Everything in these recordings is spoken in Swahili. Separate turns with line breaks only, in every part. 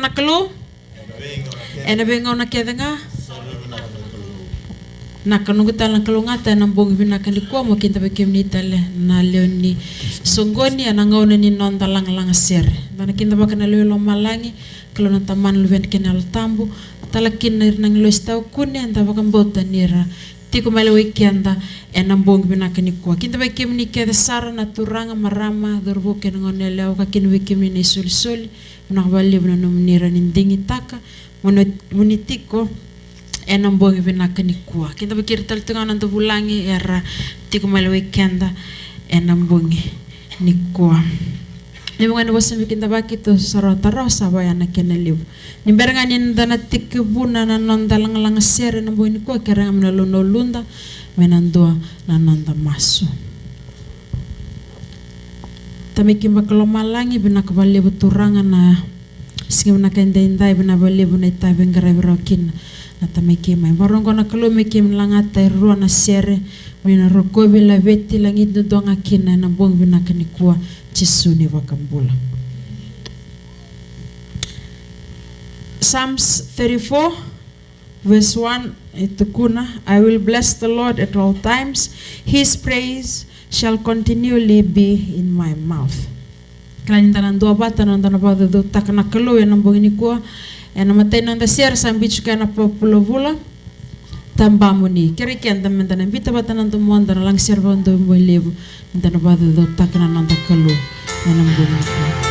Nakalo ena bengo na kedenga nakanunguta na kalungata na mbongi binakalikuwa mo kinta bekemnitale na leoni songoni anangauna ni nonda lang ser bana kinta bakana lelo malangi kalona taman luven kenal tambu talakin nang loistau kune anda bakambota nira tiko male weekenda ena mbongi binakalikuwa kinta bekemni keda sara na turanga marama dorbo kenonele au kakin bekemni ni sul nakabali buna nominira nindingi taka munitiko ena mbongi binakalikuwa kinta bekiri taltunga nanto bulangi era tiko male weekenda ena mbongi nikua nimangani wasambi kinta bakito sarotaro sabaya na kenelibu nimberenga nindana tikibuna na nonda lang sere na mbongi nikua keranga minalono lunda menandua na nonda masu tamikimba kalomalangi binakabali buturanga na singim na kendendai binabali bunaitai bengarabirakin na tamikima marongo na kalomikim langata irua na sere mina rokobi la veti langit dodonga kina na bong binakanikuwa chisuni wakambula. Psalms 34 verse 1 itukuna, I will bless the Lord at all times, his praise shall continually be in my mouth. Kala nandua bata nandana bata do takana kalo ya nambongini kuwa ena matay nanda siar sambichu kana populovula tambamuni kiri kenda mendana bita bata nando monda lang siar bondo moilebu nandana bata do takana nanda kalo ya nambongini kuwa.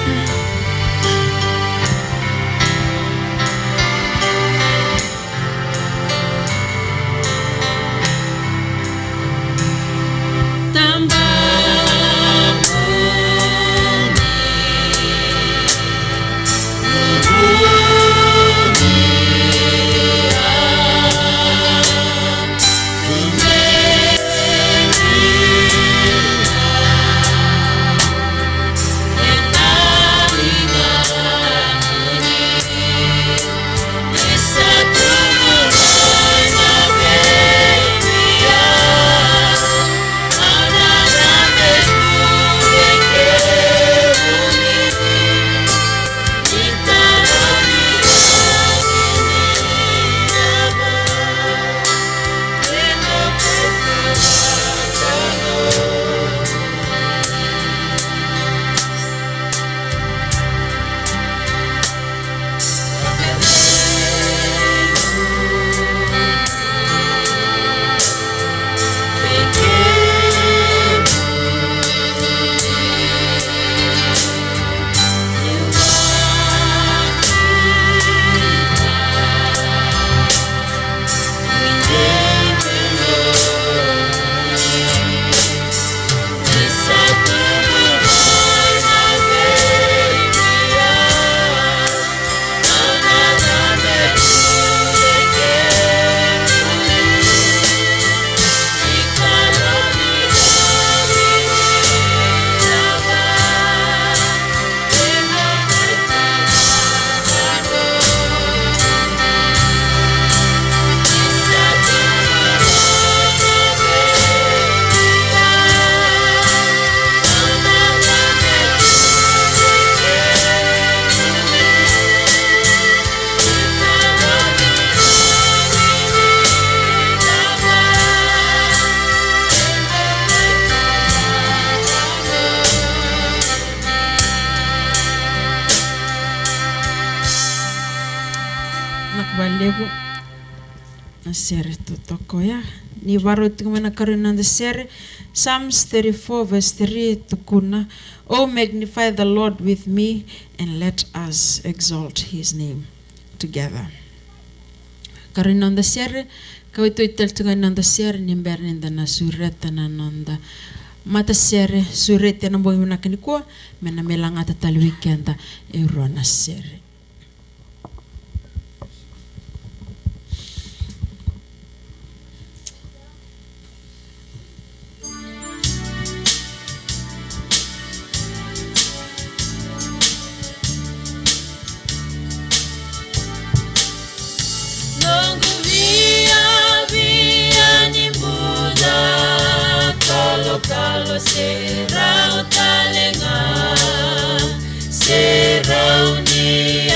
Sere tutokoya ni baro tingmena karina the sere Psalms 34 verse 3 tukuna, oh magnify the Lord with me and let us exalt his name together. Karina the sere kawito itel tungan the sere nimber ninda na sureta na nanda mata sere sureta na boy munakanikuwa mena melangata tal weekenda eurona sere.
Kalo serau talenga serau ni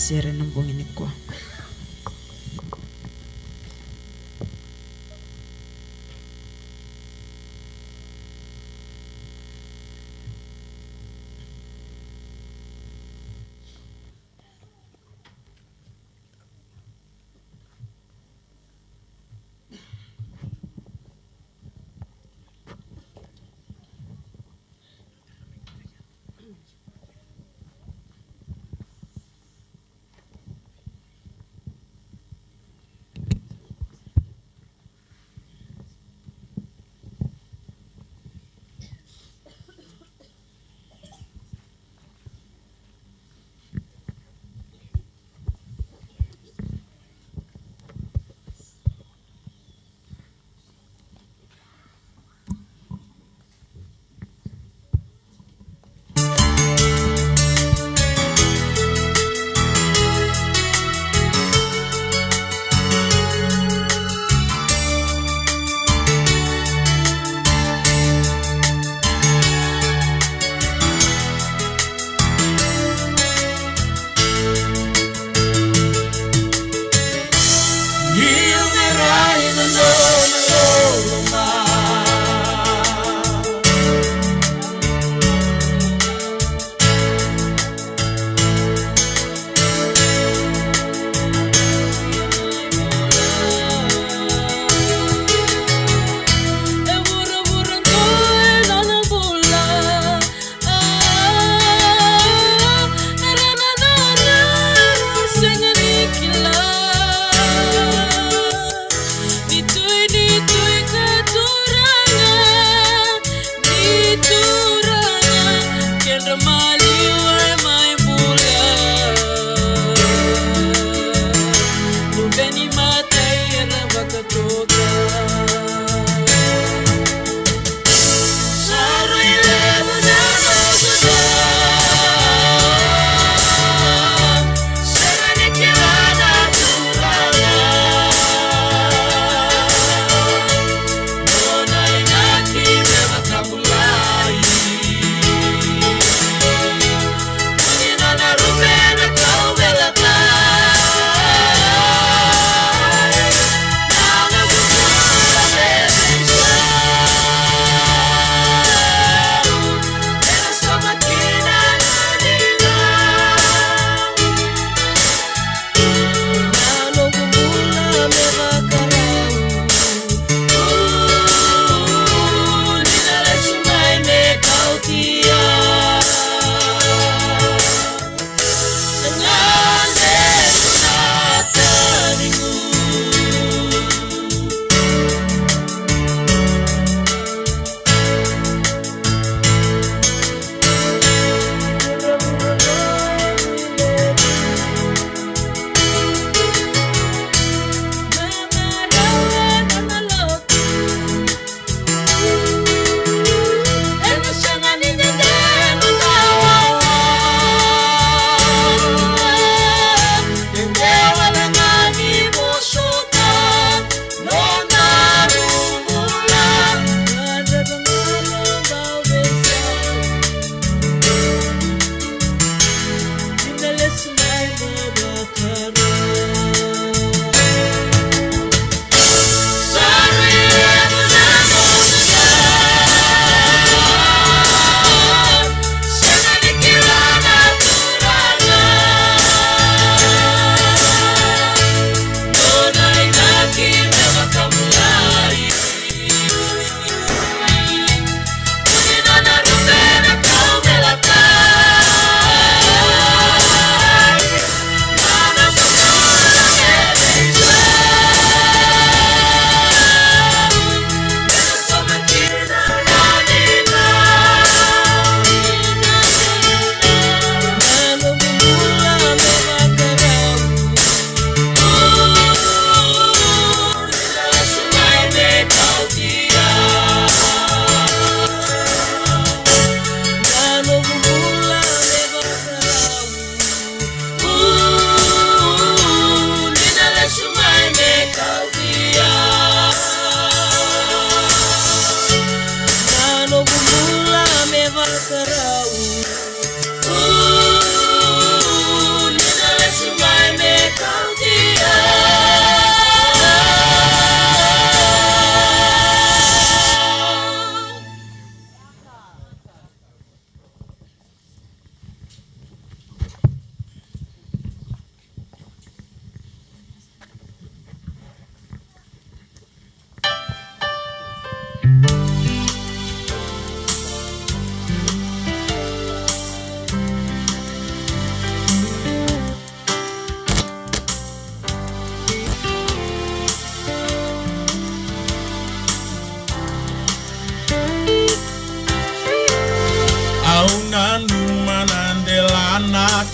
sere nambungini kwa.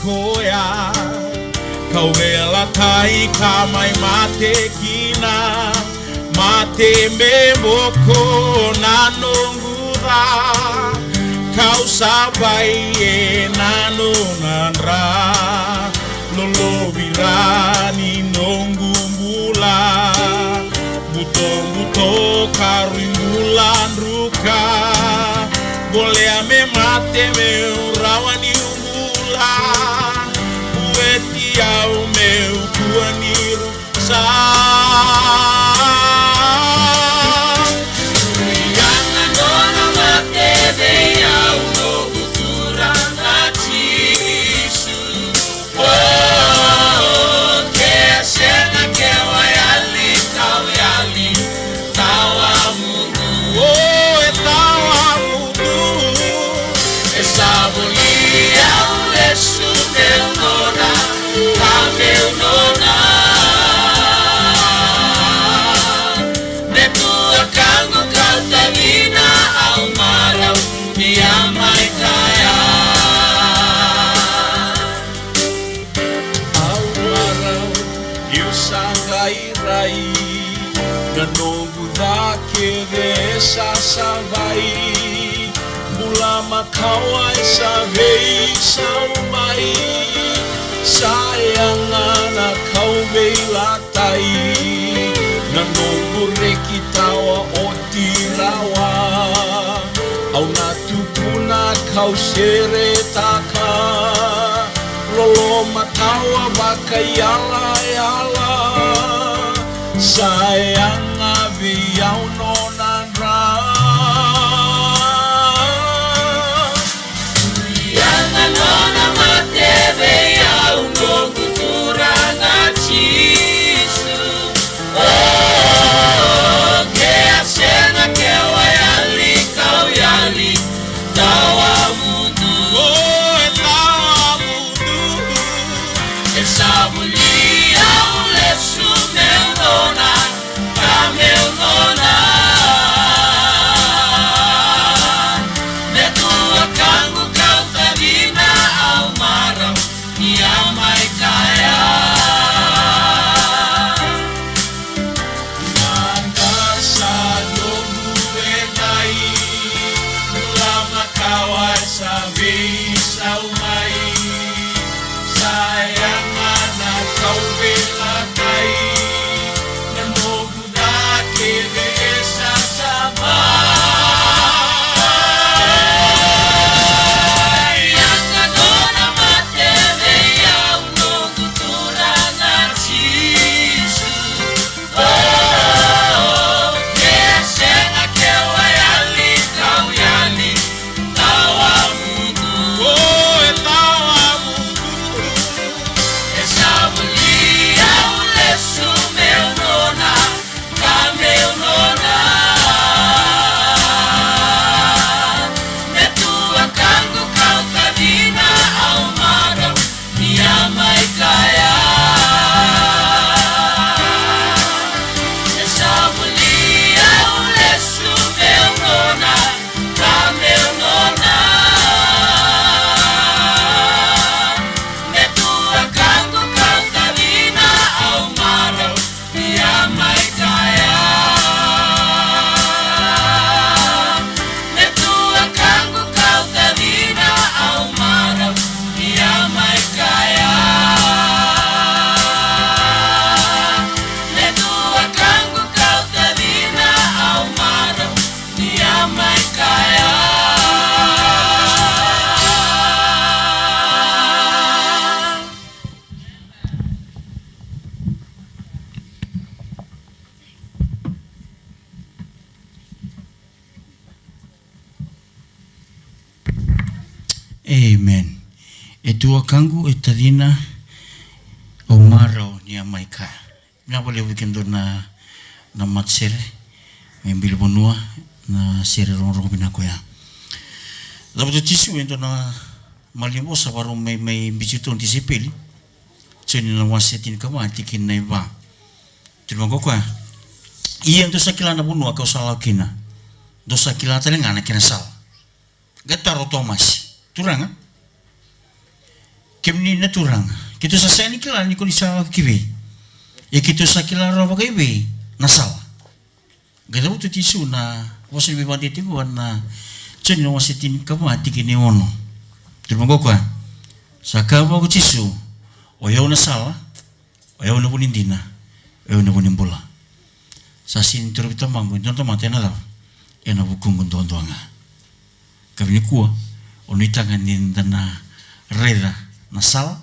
koya kau vela tai kamai mate kina mate memboko nanongura kau sabai nanonandra lolo virani nongumbula buto karimbulan ruka boleh ame mate meu rawani umbula ueti au meu kuaniru sa savai mula makawai savei saumai sayang anak kau belatai nanongure kitawa otirawa au natukuna kau seretaka lolo matawa bakayala yala sayang aviau nonandra Amen. Etua kangu etadina o maro ni amaika. Na boleh weekend na matsere membil bonua na sere rong binakoya. Dapat tisu ento na malimo sa warung may bijuton disipili. Cheni na wasetin kama tikin na iba. Terima kasih. Iya dosa kila na bonua kau salah kina. Dosa kila telengana kina sal. Gataro Thomas. Turang kemni na turang kito sa sani kila ni ko isa kiwi kito sa kila ro ba kiwi nasal gado tu tisu na wasi bi bandi tiku na chen no wasi tin ka ma tikini ono terima kwa saka ba ko tisu o yau nasal o yau na punin dina o yau na punin bola sa sin turu bita mangu tonto matena la ena bukung tonto anga kami kuwa onitanga nindana reda nasal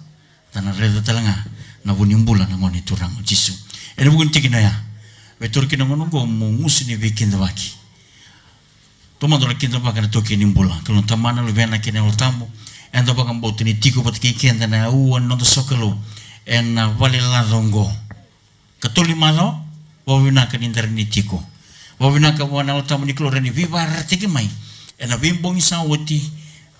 tana reda talanga na bunimbula na ngoni turang jisu ena bukun tikina ya betur kina ngono go mungus ni bikin dawaki toma dona kinda baka na toki nimbula kalau tamana lu bena kina ultamu enda baka mboti ni tiko pat kiki enda na uwan no sokelo ena vale la rongo katoli malo wawina kan interni tiko wawina ka wana ultamu ni klore ni vivar tiki mai ena bimbong isa woti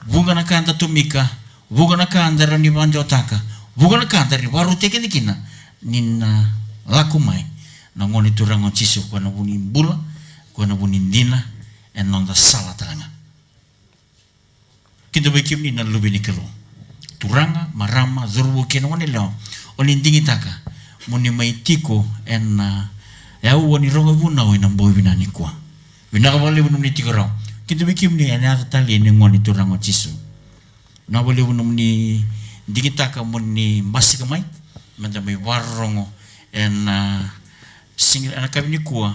bunga na kanta tumika bunga na kanta rani banjo taka bunga na kanta ni waru tiki dikina nina laku mai na ngoni turang jisu kwa na buni bula kwa na buni dina en nonda sala talanga kita bekim ni na lubi ni kelo turanga marama zurbu kena wani leo oni dingi taka muni maitiko en ya wani rongo buna wina mboi bina ni kwa bina kabali bunu ni tiko rao kita bekim ni en ata tali ni ngoni turang jisu na bali bunu ni dingi taka muni mbasi kamai menda mai warongo en singil anak kami ni kuah,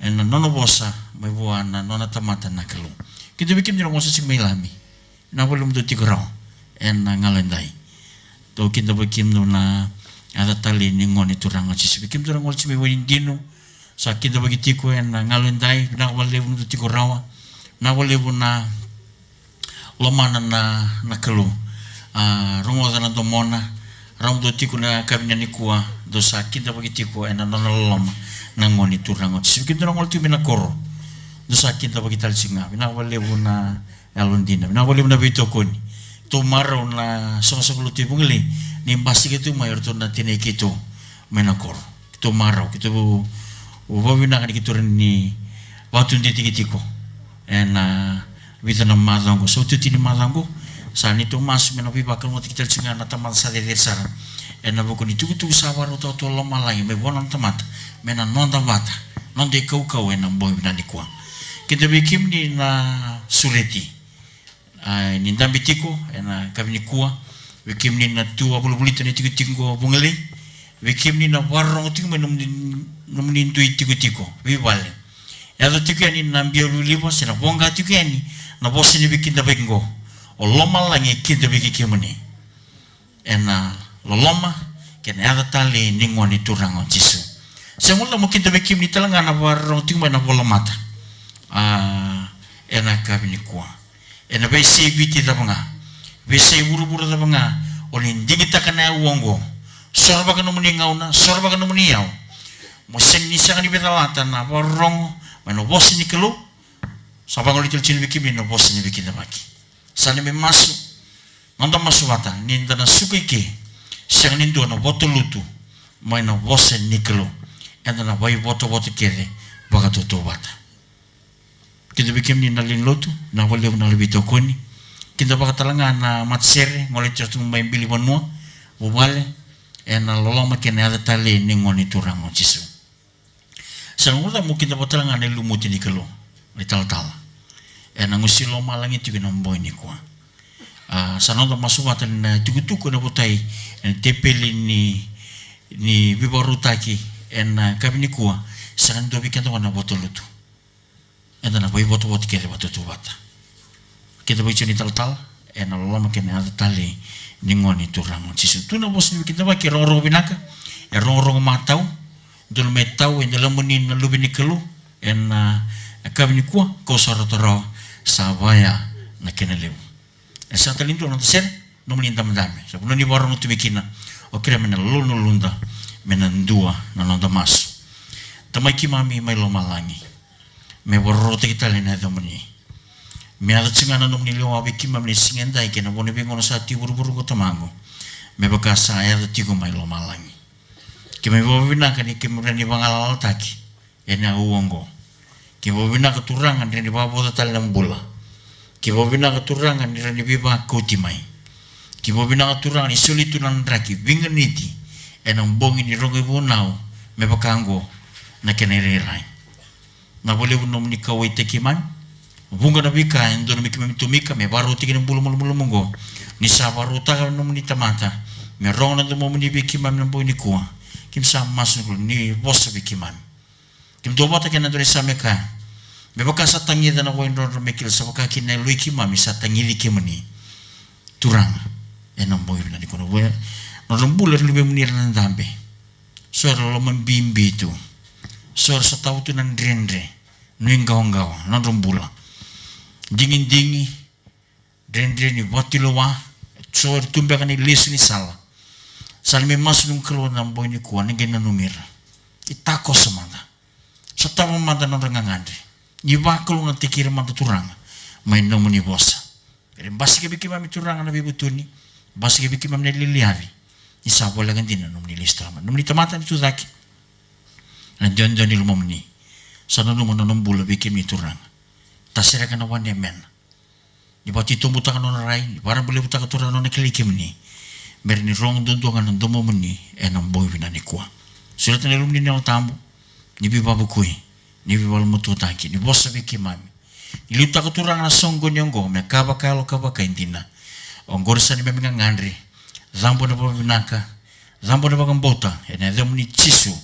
en nono bosa, mai buana nona tamata nak kelu. Kita bikin orang bosa sing melami, na boleh untuk tigrau, en ngalendai. To kita bikin na ada tali ni ngoni turang acis. Bikin turang ngol cimi win dino, sa kita bagi tiku en ngalendai, na boleh untuk tigrau, na boleh na lomana na kelu. Rungo sana domona. Ram do tiku na kami ni kuah dosa kita bagi tiku ena nona loma na ngoni turang otis kita ngol tu bina koro dosa kita bagi tal singa bina wale buna alundina bina wale buna bito koni tu maro na sok lu tipu ngeli ni basi gitu mayor tu na tine gitu mena koro tu maro kita bu bina kan kita ni waktu ni tiku ena bita na mazango so tu tini mazango saat itu mas menopi bakal mau kita cengar nata masa dari sana, ena bukan itu sabar atau tolong malai, mebonan temat, mena non tamata, non de kau ena boy bina di kuang. Kita bikin di na sureti, ni dambi tiko, ena kami ni kuah, bikin di na tua bulu itu ni tiko bungeli, bikin di na warung tiko menemuin tiko, bibale. Ya tu tiko ni nambil lulipas, ena bongga tiko ni, na bos ini bikin dapat go. Oloma langi kita biki kimuni, ena loloma kena ada tali ningoni turang jisu. Semula mungkin kita biki ni telangan na warong tingma na bola mata, ena kabini kuah, ena besi biti tabanga, besi buru-buru tabanga, olin digita kena uanggo, sorba kena muni ngauna, sorba kena muni yau, musim ni sangat dibetawatan na warong, mana bos ni kelu, sabang oli tercin biki ni na bos ni biki tabaki. Sana me masuk, nonton masuk wata, ninda na suka ike, siang nindo na boto lutu, mai na bose nikelo, enda na bai boto kere, baka toto wata. Kita bikin ni nalin lutu, na wale na lebih tokoni, kita baka talanga na matsere, ngole certu mai bili bonua, bubale, ena loloma kene ada tali ningoni turang o jisu. Sana muda mungkin dapat talanga na lumuti nikelo, lital-tal. Ena ngusilo malangi tiga nomboi ni kuah. Sanondo masuk watan tuku na butai en tepeli ni bibarutaki en kami ni kuah. Sangan dobi kan na botol itu. Ena na boy botol kere batu tu bata. Kita bicara ni tal en lama kena ada tali ningoni turang jisu. Tu na bos ni kita baki roro binaka. Roro matau. Dul metau en dalam muni na lubi ni kelu en kami ni kuah kau sarotoro. Sabaya na kenelew. Esa talinto na ser no meninta mandame. Sebelum ni warung tu bikina. Okira mena lulu lunda mena dua na nonda mas. Tamai ki mami mai lo malangi. Me borrote kita lena do meni. Me ada cingana no meni lo abiki mami singenda ike na boni bengono sati buru-buru ko tamango. Me bakasa ya do tigo mai lo malangi. Ki me bobina kan ike murani bangalal taki. Ena uongo. Kibobina keturangan dari babo talam bola. Kibobina keturangan dari biba kuti mai. Kimo binakaturang ni sulitu ng draki vinganiti enang bongi ni rogo bunao me pakango na kenerirai. Na boleh bunom ni kawai tekiman bunga na bika endo na mitumika me baru tigin bulu monggo ni sabaruta ka nom ni tamata me rong na dumo ni bikiman na boy ni kuwa kim sa mas ni boss bikiman kim dobata ken na sa meka me baka sa tangi na ko endo mekil sa baka kin na lui kimam sa tangi li kimani turang enam boy na di kono we no rumbuler lube munir na dambe suara lo membimbi tu suara sa tau tu nan drendre nuinggaw-nggaw no rumbula dingin-dingi drendre ni watilowa suara tumbe kan ilis ni sala salme mas nung keluar ng boy ni kuan ng ginanumira itako semanga sa tawang mata ng rangangandre ibakalo ng tikir mata turang may naman ni bosa pero basi kibikimam turang na bibutuni basi kibikimam nililihavi isapo lang din na nung nilistraman nung nitamatan ito daki nandiyan ni lumamni sa nanuman ng bula bikim ni turang tasira ka na wan yemen di ba titumuta ka nung ray para boleh buta ka turang nung nakilikim ni meron ni rong dunduangan ng dumamon ni enang boy ni kuwa sulat na lumni ni ang tamo ni bibabukui ni bibalmututaki ni bosa bikimami iluta ka turang na songgo niyonggo me kabakalo kabakaintina onggorsa ni memang ngandri zambo na babinaka zambo na bagambota ena demo ni chisu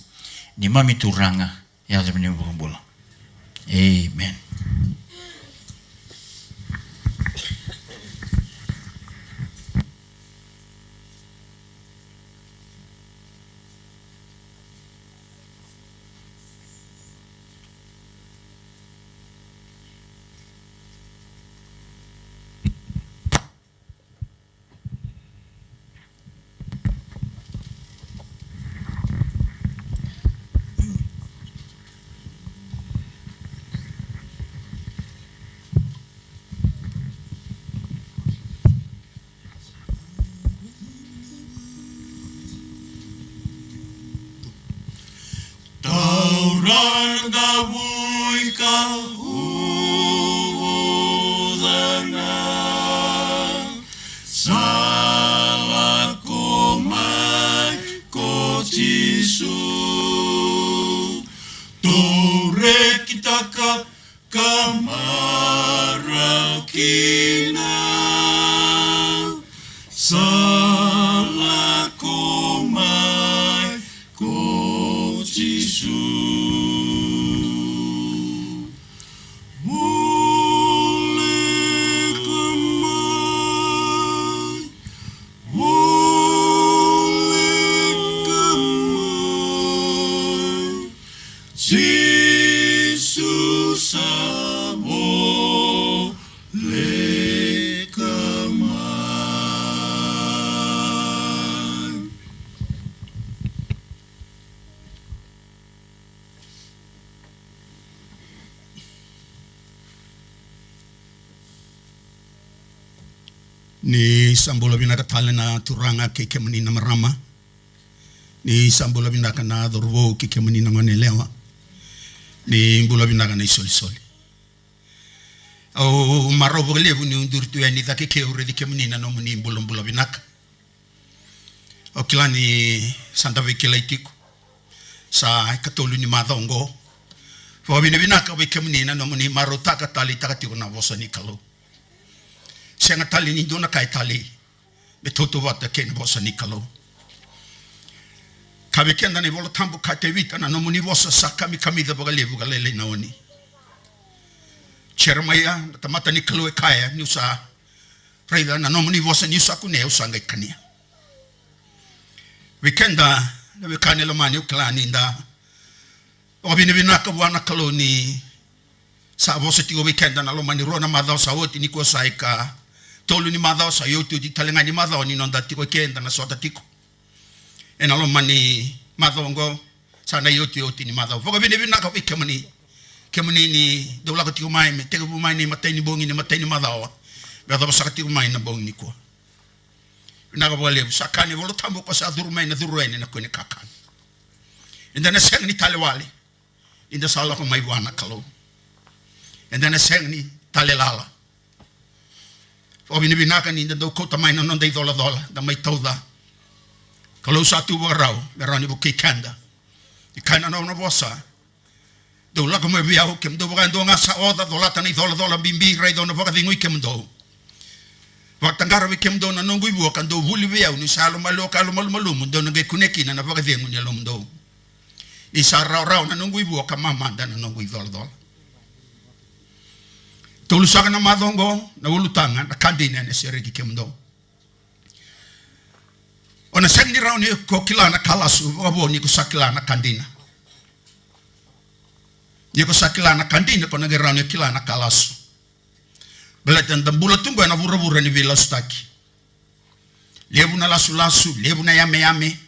ni mami turanga ya demo ni bagambula amen.
Ni sambola binaka talena turanga ke kemani na marama. Ni sambola binaka na dorbo ke kemani na ngone lewa. Ni mbola binaka na isoli. O marobo levu ni undurtu ya ni take ke ure di kemani na nomuni mbola binaka. O kilani santa vekela itiko. Sa katolu ni madongo. Fo binaka we kemani na nomuni marotaka tali takatiko na vosa ni kalo. Senga tali ni dona kai tali betoto wata ken bosa nikalo kabe kenda ni vola tambu kate vita na nomuni vosa sakami kamida bagale bugalele na oni chermaya tamata nikalo e kaya nusa raida na nomuni vosa nusa kune usanga kania weekenda na wekane lo mani uklani nda obine binaka wana kaloni sa vosa tigo weekenda na lo mani rona madao sa oti ni ko saika tolu ni madao sa yotu di talenga ni madao ni nonda tiko kenda na sota tiko ena lo mani madao ngo sana yotu ni madao foga bine binaka kemani ni dola ko tiko mai me teko mai ni matai ni bongi ni matai ni madao be do sa tiko mai na bongi ni ko binaka bole sakani volo tambo ko sa durmai na durwene na ko ni kakan inda na seng ni talewali inda sala ko mai wana kalo inda na seng ni talelala O bini binaka ni do ko tamai no dei dola da mai toda. Kalau satu warau berani buki kanda. Ikana no na bossa. Do la como biau kem do bukan do ngasa oda dola tani dola bimbi rai do na boka dingui kem do. Waktanggara wi kem do na nongui bu kan do vuli biau ni salo malo malu do na ge kuneki na boka dingu ni lom do. Ni sarau na nongui bu ka mama dan na nongui dola. Tulusaka na madongo na ulutangan na kandina na SEREKI KEMUDOU. Ona sengi rao ni ko kilana kalasu wabo ni ko sakilana kandina. Ni ko sakilana kandina ko nage rao ni kilana kalasu. Belatan dambula tunggu na vura ni vila staki. Lebu na lasu lebu na yame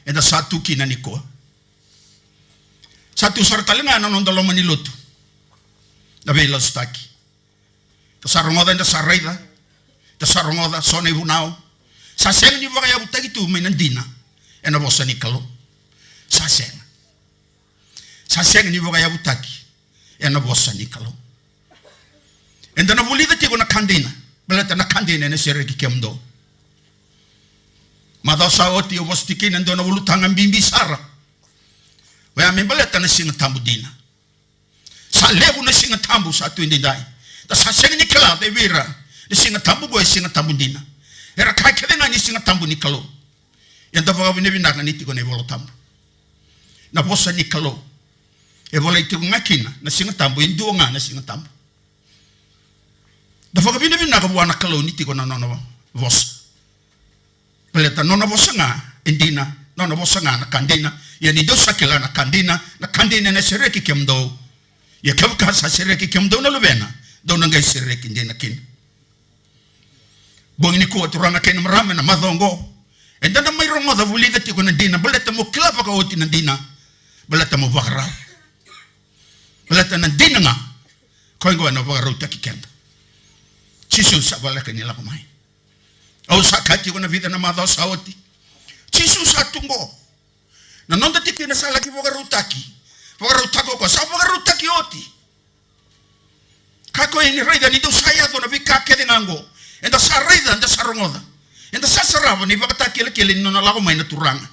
enda satu kina niko. Satu sartalinga na nondalo manilotu. Na vila staki. Sarongoda nda sarreida. Da sarongoda sone bunao. Saseng ni baka yabuta gitu mainan DINA. Ena bosa ni kalo. Saseng ni baka yabuta ki. Ena bosa ni kalo. Enda na vulida tiko na kandina. Belata na kandina na SEREKI KEMUDOU. Madao sa oti obos tiki nando na ulutangan bimbi sara. Waya membelata na singa tambu DINA. Sa lebu na singa tambu sa tu indindai. Da saseng ni kala de vira. Ni singa tambu go singa tambu DINA. Era kakele nga ni singa tambu ni kalo. Yang dapat kami nebina ni tiko ne bolo tambu. Na bosa ni kalo. E bola itu ngakina na singa tambu indu nga na singa tambu. Dapat kami nebina ka buana kalo ni tiko na nono bosa. Peleta nono bosa nga indina, nono bosa nga na kandina. Ya ni dosa kila na kandina na SEREKI KEMUDOU. Ya kau sa SEREKI KEMUDOU na lubena. Dau nangay SEREKI indina kin. Bong ni ko turanga ken marame na madongo. Enda na may rongo da vulida tiko na DINA. Balata mo klapa ka oti na DINA. Balata mo bakara. Balata na DINA nga. Ko ngo na bakara uta kikenda. Chisu sa balaka nila kumai. Au sa kati ko na vida na madao sa oti. Chisu sa tungo. Na nonda tiki na sa laki bakara utaki. Bakara utako ko sa bakara utaki oti. Kako ini raida ni do saya do na vika kede ngango. Enda sarida enda sarongoda. Enda sasarava ni bakata kele no na lago mai na turanga.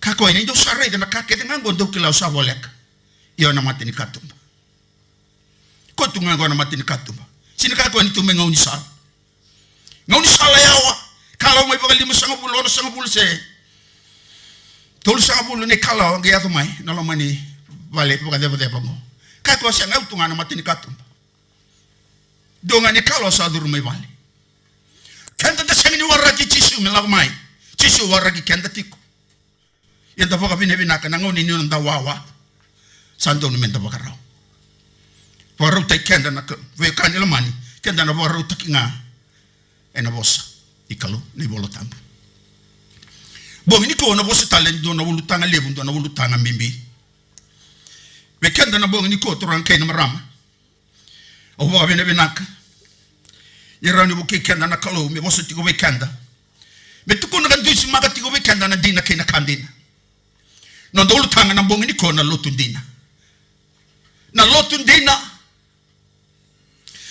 Kako ini do sarida na kakede ngango do kila usa bolek. Iyo na mati ni katumba. Ko tunga go na mati ni katumba. Sini kako ini tu mengauni sal. Ngauni sala yawa. Kalau mai bakal 50 se. Tol 50 ni kalau ngia tu mai na lo mani balik bakal deba bango. Kako sia ngau tunga na mati ni katumba. Donga ni kalau sadur mai bali. Kenda da sengni waraki chisu milag mai. Chisu waraki kenda tiko. Yanda foka bine binaka nangoni ni nda wawa. Sando ni menda bakarao. Waru tai kenda na we kanila mani. Kenda na waru takinga. Ena bosa. Ikalo ni bolo tambu. Bong ni ko na bosa talen do na ulutanga lebu do na ulutanga mimbi. We kenda na bong ni ko turang kay na marama. O wa bine binaka. Yerani buki kenda na kalo me bosa tiko we kenda. Me tuko na kandusi maga tiko we kenda na DINA kay na kandina. No dolo tanga na bongi ni ko na lotun DINA. Na lotun DINA.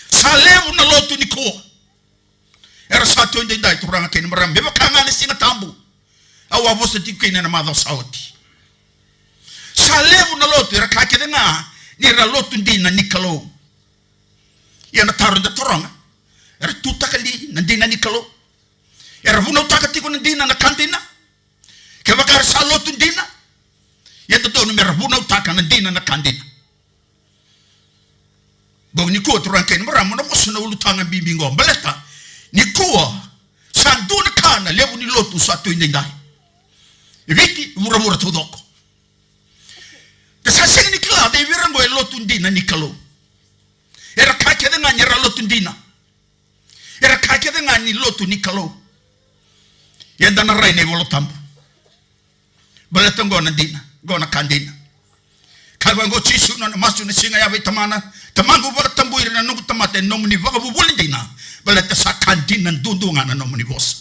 Sa lebu na lotun ni ko. Era satu inde dai turanga kay na maram. Beba kanga ni singa tambu. Awa bosa tiko kay na madao sauti. Sa lebu na lotu era kakede nga ni era lotun DINA ni kalo. Yana taru da toranga. Era tuta kali na DINA ni kalo. Era vuna utaka tiko na DINA na kantina. Kaya bakar sa lotun DINA. Yata dono mera vuna utaka na DINA na kantina. Bog ni kuwa turang kain maramu na bosa na ulutanga bibingo. Baleta ni kuwa sa duna kana lebu ni lotu sa tu indindai. Viti mura tudoko. Kasasing ni kila de virango e lotun DINA ni kalo. Era kakede nga nyera lotun DINA. Era kakede nga ni lotu ni kalo. Yanda na rai ne bolo tambu. Baleta ngo na DINA. Ngo na kandina. Kagwa ngo chisu na masu na singa yawe tamana. Tamangu waka tambu iri na nungu tamate nomuni waka bubuli DINA. Baleta sa kandina ndundunga na nomuni bosa.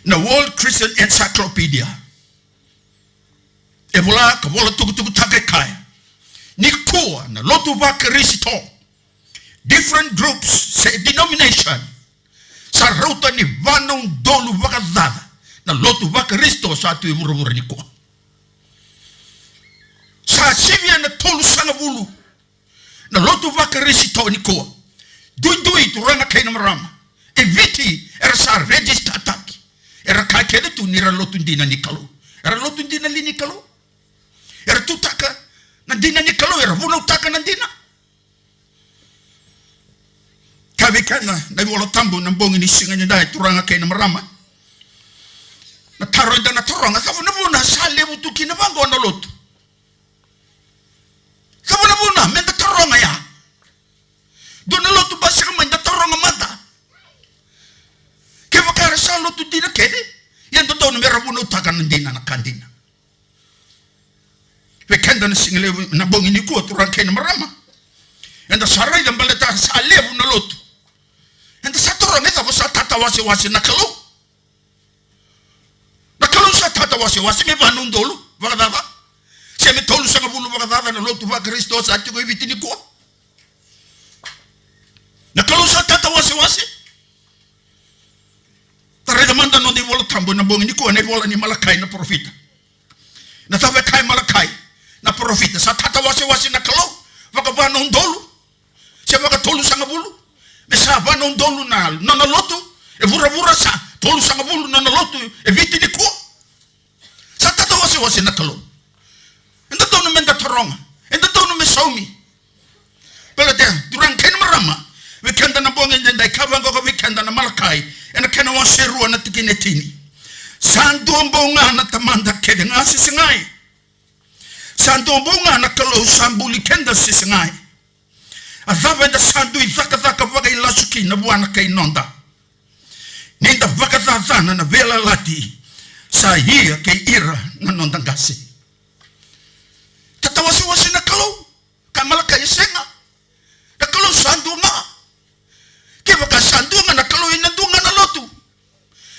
Na World Christian Encyclopedia. Ebola kabola tuku take kaya. ni kuwa na lotu wa Kristo, different groups, say denomination, sa rauta ni vanong dolu wakadada, na lotu wa Kristo sa atu imurumura ni kuwa. Sa sivya na tolu sanga bulu, na lotu wa Kristo ni kuwa. Dui turanga kay na marama. Eviti era sa register ataki. Era kakele tu nira lotu DINA ni kalo. Era lotu DINA li ni kalo. Era tutaka na DINA ni kalo, era vuna utaka na DINA. Kabikana na wala tambo na bongi ni singa ni dai turanga kay na marama. Na taroida na turanga savuna vuna sale butuki na bango na lotu. Savuna vuna menda turanga ya. Dona lotu basi kama nda turanga mata. Kefa kara sa lotu DINA kede. Yendo dona mera vuna utaka na DINA na kandina. Wekenda na singile na bongi ni kuwa turanga kay na marama. Enda sarai da mbaleta sa levu na lotu. Enda sa turanga eza vosa tata wasi na kalau. Na kalau sa tata wasi me vanu ndolu wakadada. Se me tolu sanga bulu wakadada na lotu wa Kristo sa ati ko ibiti ni kuwa. Na kalau sa tata wasi tarega manda no di wala tambo na bongi ni kuwa na wala ni Malakai na profita. Na tawe kai Malakai na profita sa tata wasi na kalau wakabano ndolu. Se wakatolu sanga bulu. Mesa vano ndolu na lotu. E vura sa tolu sanga bulu na lotu e viti ni kuwa. Sa tata wasi na kalau. Enda tonu menda toronga. Enda tonu me saumi. Pela te durang ken marama. Wikenda na bonge ndai kavango ko wikenda na Malakai. Ena kena waseru na tikinetini. Sandu mbonga na tamanda kede ngasi singai. Sandu mbonga na kalau sambuli kenda sisingai. Azava enda sandu izaka waga ilasuki na buana kay nonda. Ninda waga na vela lati. Sa hia kay ira na nonda ngasi. Tata wasi na kalau ka Malakai senga. Na kalau sandu nga. Kiva ka sandu nga na kalau inandunga na lotu.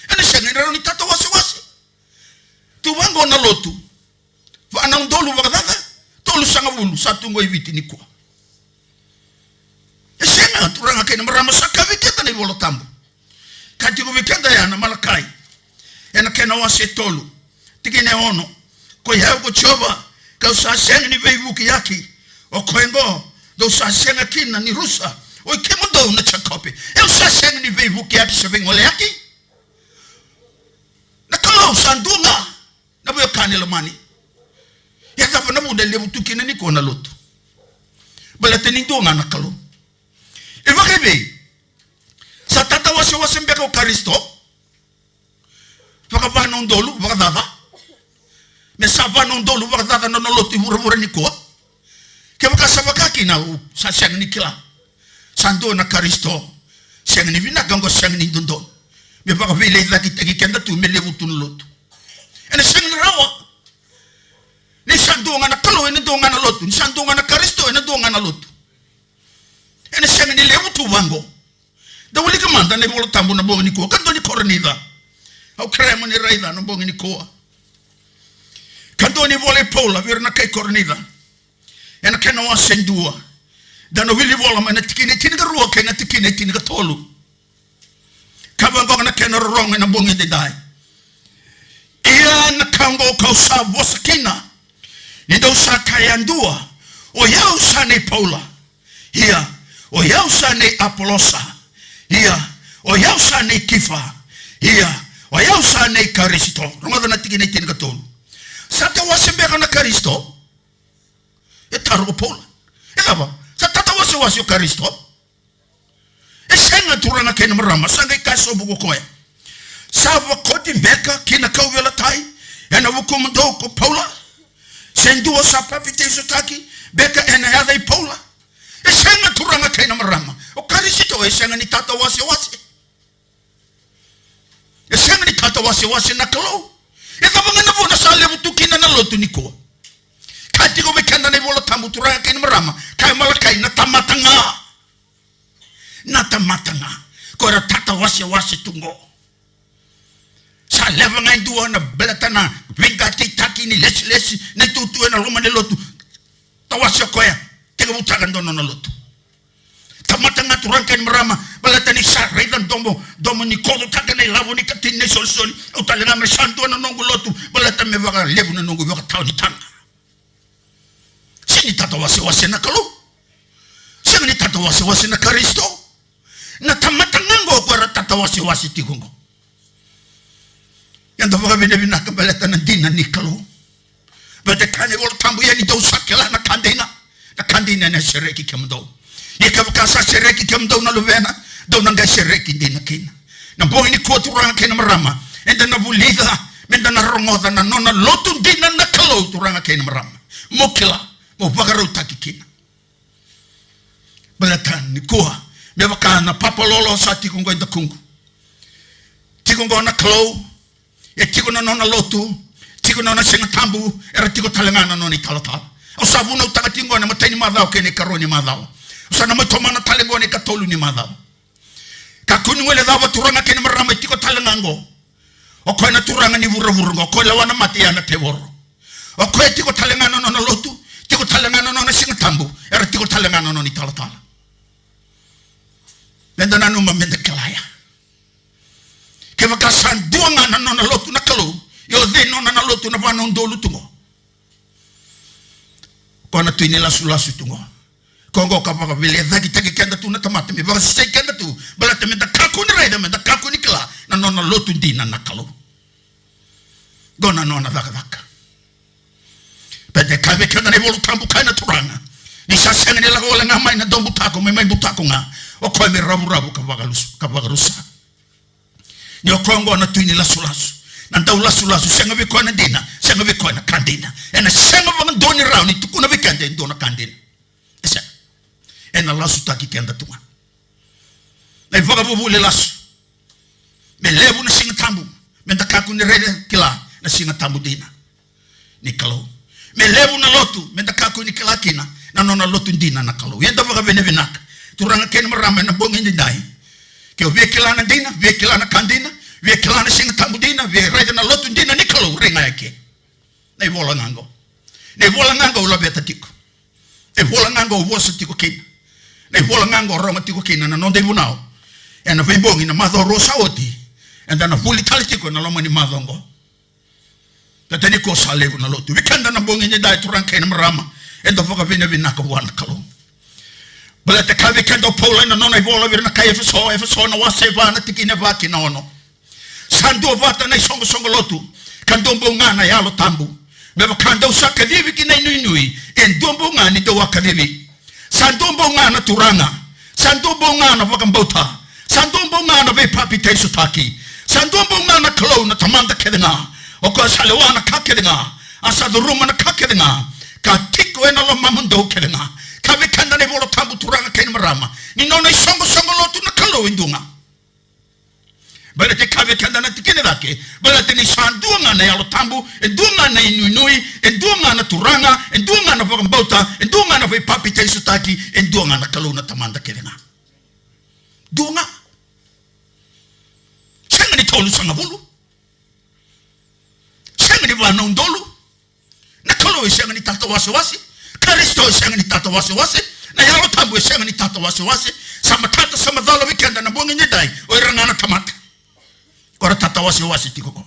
Ena senga na ni tata wasi. Tuwango na lotu. Wa anang dolu wakadada. Tolu sanga bulu satu ngo ibiti ni kuwa. Senga turanga kay na marama sa kaviketa ni wala tambo. Kati ko vikenda ya na Malakai. Ena kena wasi tolu. Tikine ono. Ko yao ko choba. Kau sa senga ni veivuki yaki. O koengo. Do sa senga kina ni rusa. O KEMUDOU na chakope. Eu sa senga ni veivuki yaki sa vengole yaki. Na kalau sandunga. Na buyo kane lamani. Ya zafa na muda levu tukina ni ko na lotu. Balate ni dunga na kalau. Eva kebe. Sa tata wasi mbeka o Kristo. Wakabano ndolu wakadada. Me savano ndolu wakadada na lotu mura ni ko. Keba kasabaka kina sa seng ni kila. Sando na Kristo. Seng ni vina gango seng ni dondo. Me baka vile lagi tegi kenda tu me levu tu lotu. Ene seng ni rawa. Ni sando nga na kalo ene do nga na lotu. Ni sando nga na Kristo ene do nga na lotu. Ene seng ni levu tu wango. Da wali kamanda ne wala tambo na bongi ni ko. Kanto ni koronida. Au kremo ni raida na bongi ni ko. Kanto ni vole pola vir na kay koronida. Ena kena wa sendua. Dano wili vola mana tikine ka ruwa kena tikine ka tolu. Kabango na kena ronga na bongi de dai. Ia na kango kau sa bosakina. Nido sa kayandua. O yau sa ne Paula. Ia. O yau sa ne Apolosa. Ia. O yau sa ne Kifa. Ia. O yau sa ne Kristo. Ronga na tikine ka tolu. Sata wasembeka na Kristo. E taro Paula. E lava. Sa tata wasi o Kristo. E senga turanga kena marama. Sanga ikaso buko koe. Sa wakoti mbeka kina kauwela tai. Ena wukumdo ko Paula. Sendua sa papite sotaki. Beka ena yadai Paula. E senga turanga kena marama. O Kristo e senga ni tata wasi. E senga ni tata wasi na kalau. E lava ngana vona sa levu tukina na lotu niko. Kati ko mekenda na wala tambo turanga kena marama. Kay Malakai na tamatanga. Ko ra tata wasi tungo. Sa leva ngai dua na belata na vingati taki ni lesi na tutu na roma de lotu. tawasya koya tiga butakan dono na lotu tamatanga turang ken marama balatani sarai dan domo ni kodo takane labo ni katine sol utalenga me santo na nongo lotu balatan me baka lebu na nongo baka tau ni tanga sini tatawasi na kalu sini tatawasi na Kristo na tamatanga ngo para tatawasi tigongo yang dapat bina kebalatan na DINA ni kalu badakane wol tambu yani do sakela na kandina na SEREKI KEMUDOU ikabakasa SEREKI KEMUDOU na luvena do nanga SEREKI DINA kina na boy ni ko turanga kina marama enda na bulida menda na rongoda na nona lotu DINA na kalau turanga kina marama mokila mo bagaru takikina balatan ni ko me bakana papa lolo sa tikungo enda kungu tikungo na kalau ya tikuna nona lotu tikuna na singa tambu era tiko talengana noni talatala usabuna utakatingo na matani madao kene karoni madao usana matomana talengo ne katolu ni madao kakuni wele dawa turanga kene marama tiko talengango okoy na turanga ni vuruvurungo okoy lawana matia na teworo okoy tiko talengana nona lotu tiko talengana nona singa tambu era tiko talengana noni talatala benda nanu mamende kelaya kevaka sanduanga na nona lotu na kalu yo de nona na lotu na vana ndolu tungo kona tuini lasu tungo kongo kapaka vile dhaki taki kenda tu na tamate mi baka sisai kenda tu balate menda kaku ni raida menda kaku ni kila na nona lotu DINA na kalu gona nona dhaka pede kabe kenda ni volu tambu kaina turanga ni sasenga ni lago wala ngamai na dombu tako mai butako nga okoy me rabu kapaka rusa ni okongo na tuini lasu nanda lasu senga biko na DINA senga biko na kandina ena senga bang doni rauni tukuna bikande dona kandina esa ena lasu taki kenda tuan na ifoga bubule lasu me lebu na singa tambu menda kaku ni rede kila na singa tambu DINA ni kalau me lebu na lotu menda kaku ni kila kina na nona lotu DINA na kalau yenda foga bene binaka turanga ken marama na bongi ni dai ke obe kila na DINA be kila na kandina we kelana singa tambu DINA we raida na lotu DINA ni kalau renga yake na ivola ngango ula beta tiko ivola ngango wosa tiko kina na ivola ngango roma tiko kina na nonde bunao ena vibongi na madho rosa oti enda na fuli tali tiko na loma ni madhongo tatani ko salevu na lotu wikenda na bongi ni dai turanka ina marama enda foka vina vinaka wana kalau balate kavi kendo pola na nona ivola virna kayefeso na waseva na tikine vaki na ono sandu vata na songo lotu kandombo ngana yalo tambu beba kanda usaka divi kina inui endombo ngani do wakadivi sandombo ngana turanga sandombo ngana vakambota sandombo ngana ve papi teisutaki sandombo ngana klo na tamanda kedenga oko salewana kakedenga asaduruma na kakedenga katiko ena lo mamundo kedenga kavi kanda ne volo tambu turanga kena marama ni nona songo lotu na klo indunga balate kave kanda na tikene dake balate ni sanduanga na yalo tambu endunga na inui endunga na turanga endunga na vakambauta endunga na papi teisutaki endunga na kaluna tamanda kedenga dunga senga ni tolu sanga bulu senga ni wana undolu na kalu senga ni tata wasi Kristo senga ni tata wasi na yalo tambu senga ni tata wasi sama tata sama dhalo wikenda na bongi nyedai oirangana tamata ora tata wasi tikoko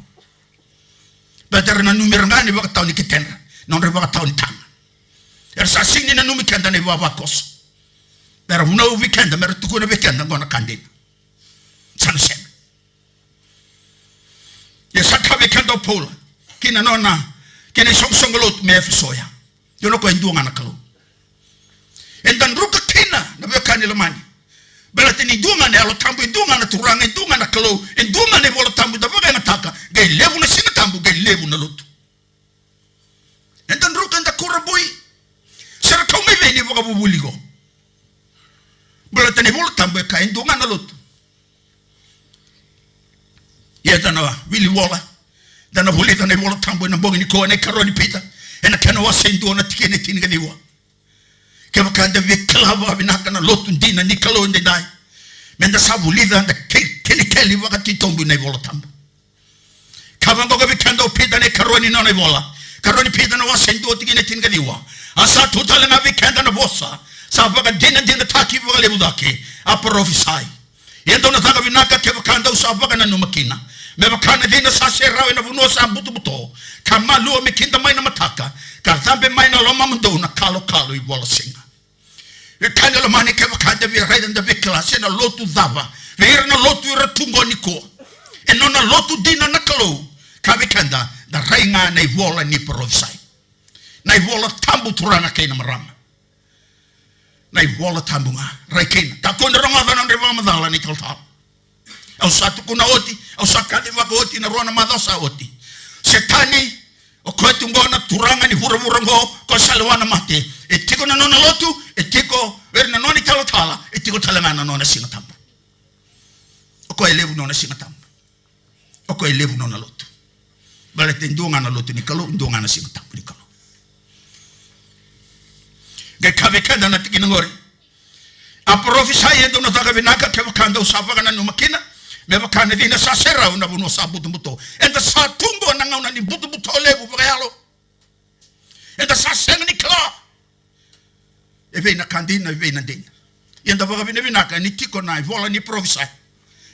better na numero ngani baka tauni kitenda non re baka tauni tanga sa singni na numi kenda ne baba kos pero no weekend mer tukuna weekend ngona kandina sansen ya saka weekend opola kina nona kene songolot me fsoya yo no ko ndunga na kalo endan ruka kina na be kanilo mani balatini dunga ne alo tambu dunga na turanga dunga na kalo dunga ne bolo tambu da boga na taka gai lebu na singa tambu gai lebu na lutu endan ruka nda kurabui sera kau me veni boga bubuligo balatini bolo tambu ka dunga na lutu ya dana wili wola dana boli dana bolo tambu na boga ni ko ne karoni pita ena kana wasendu na tikene tinga diwa kema kanda viklava binaka na lotu DINA ni kalo ndi dai menda sabu lidha nda keli wakati tombu na ivola tambu kama ngoga vikanda upida ne karoni na ivola karoni pida na wasendu tikene tinga diwa Asa tutala na vikenda na bosa. Sa baka dina taki baka lebu dake. A profisai. Yendo na taka vinaka ke vakanda usa baka na numakina. Me vakana dina sa serawe na vuno sa buto buto. Kama lua mekinda mai na mataka. Katambe mai na loma mundo na kalo i wala singa. Kanya la mani ke vakanda vi raida nda vikla sena lotu dava. Vira na lotu ira tungo niko. Eno na lotu dina na kalo. Kavikanda da rainga na iwola ni profisai. Na iwola tambu turanga kena marama. Na iwola tambu nga raikena. Takona ronga na riva madala ni kaltal. Au satu kuna oti, au sakati wako oti na rona madasa oti. Setani o kwetu ngona turanga ni hura ngo ko salwana mate. Etiko na nona lotu, etiko na noni tala, etiko talamana nona singa tambu. Oko elevu nona singa tambu. Oko elevu nona lotu. Balete ndonga na lotu ni kalo, ndonga na singa tambu ni kalo. Gekavekanda na tikina ngori. A profisa yendo na taka vinaka ke vakanda usava kana numakina. Me vakana dina sa sera una vuno sa buto. Enda sa tungo na ngauna ni buto levu vakayalo. Enda sa senga ni kala. Eve na kandina eve na dina. Yenda vakavina vinaka ni tiko na vola ni profisa.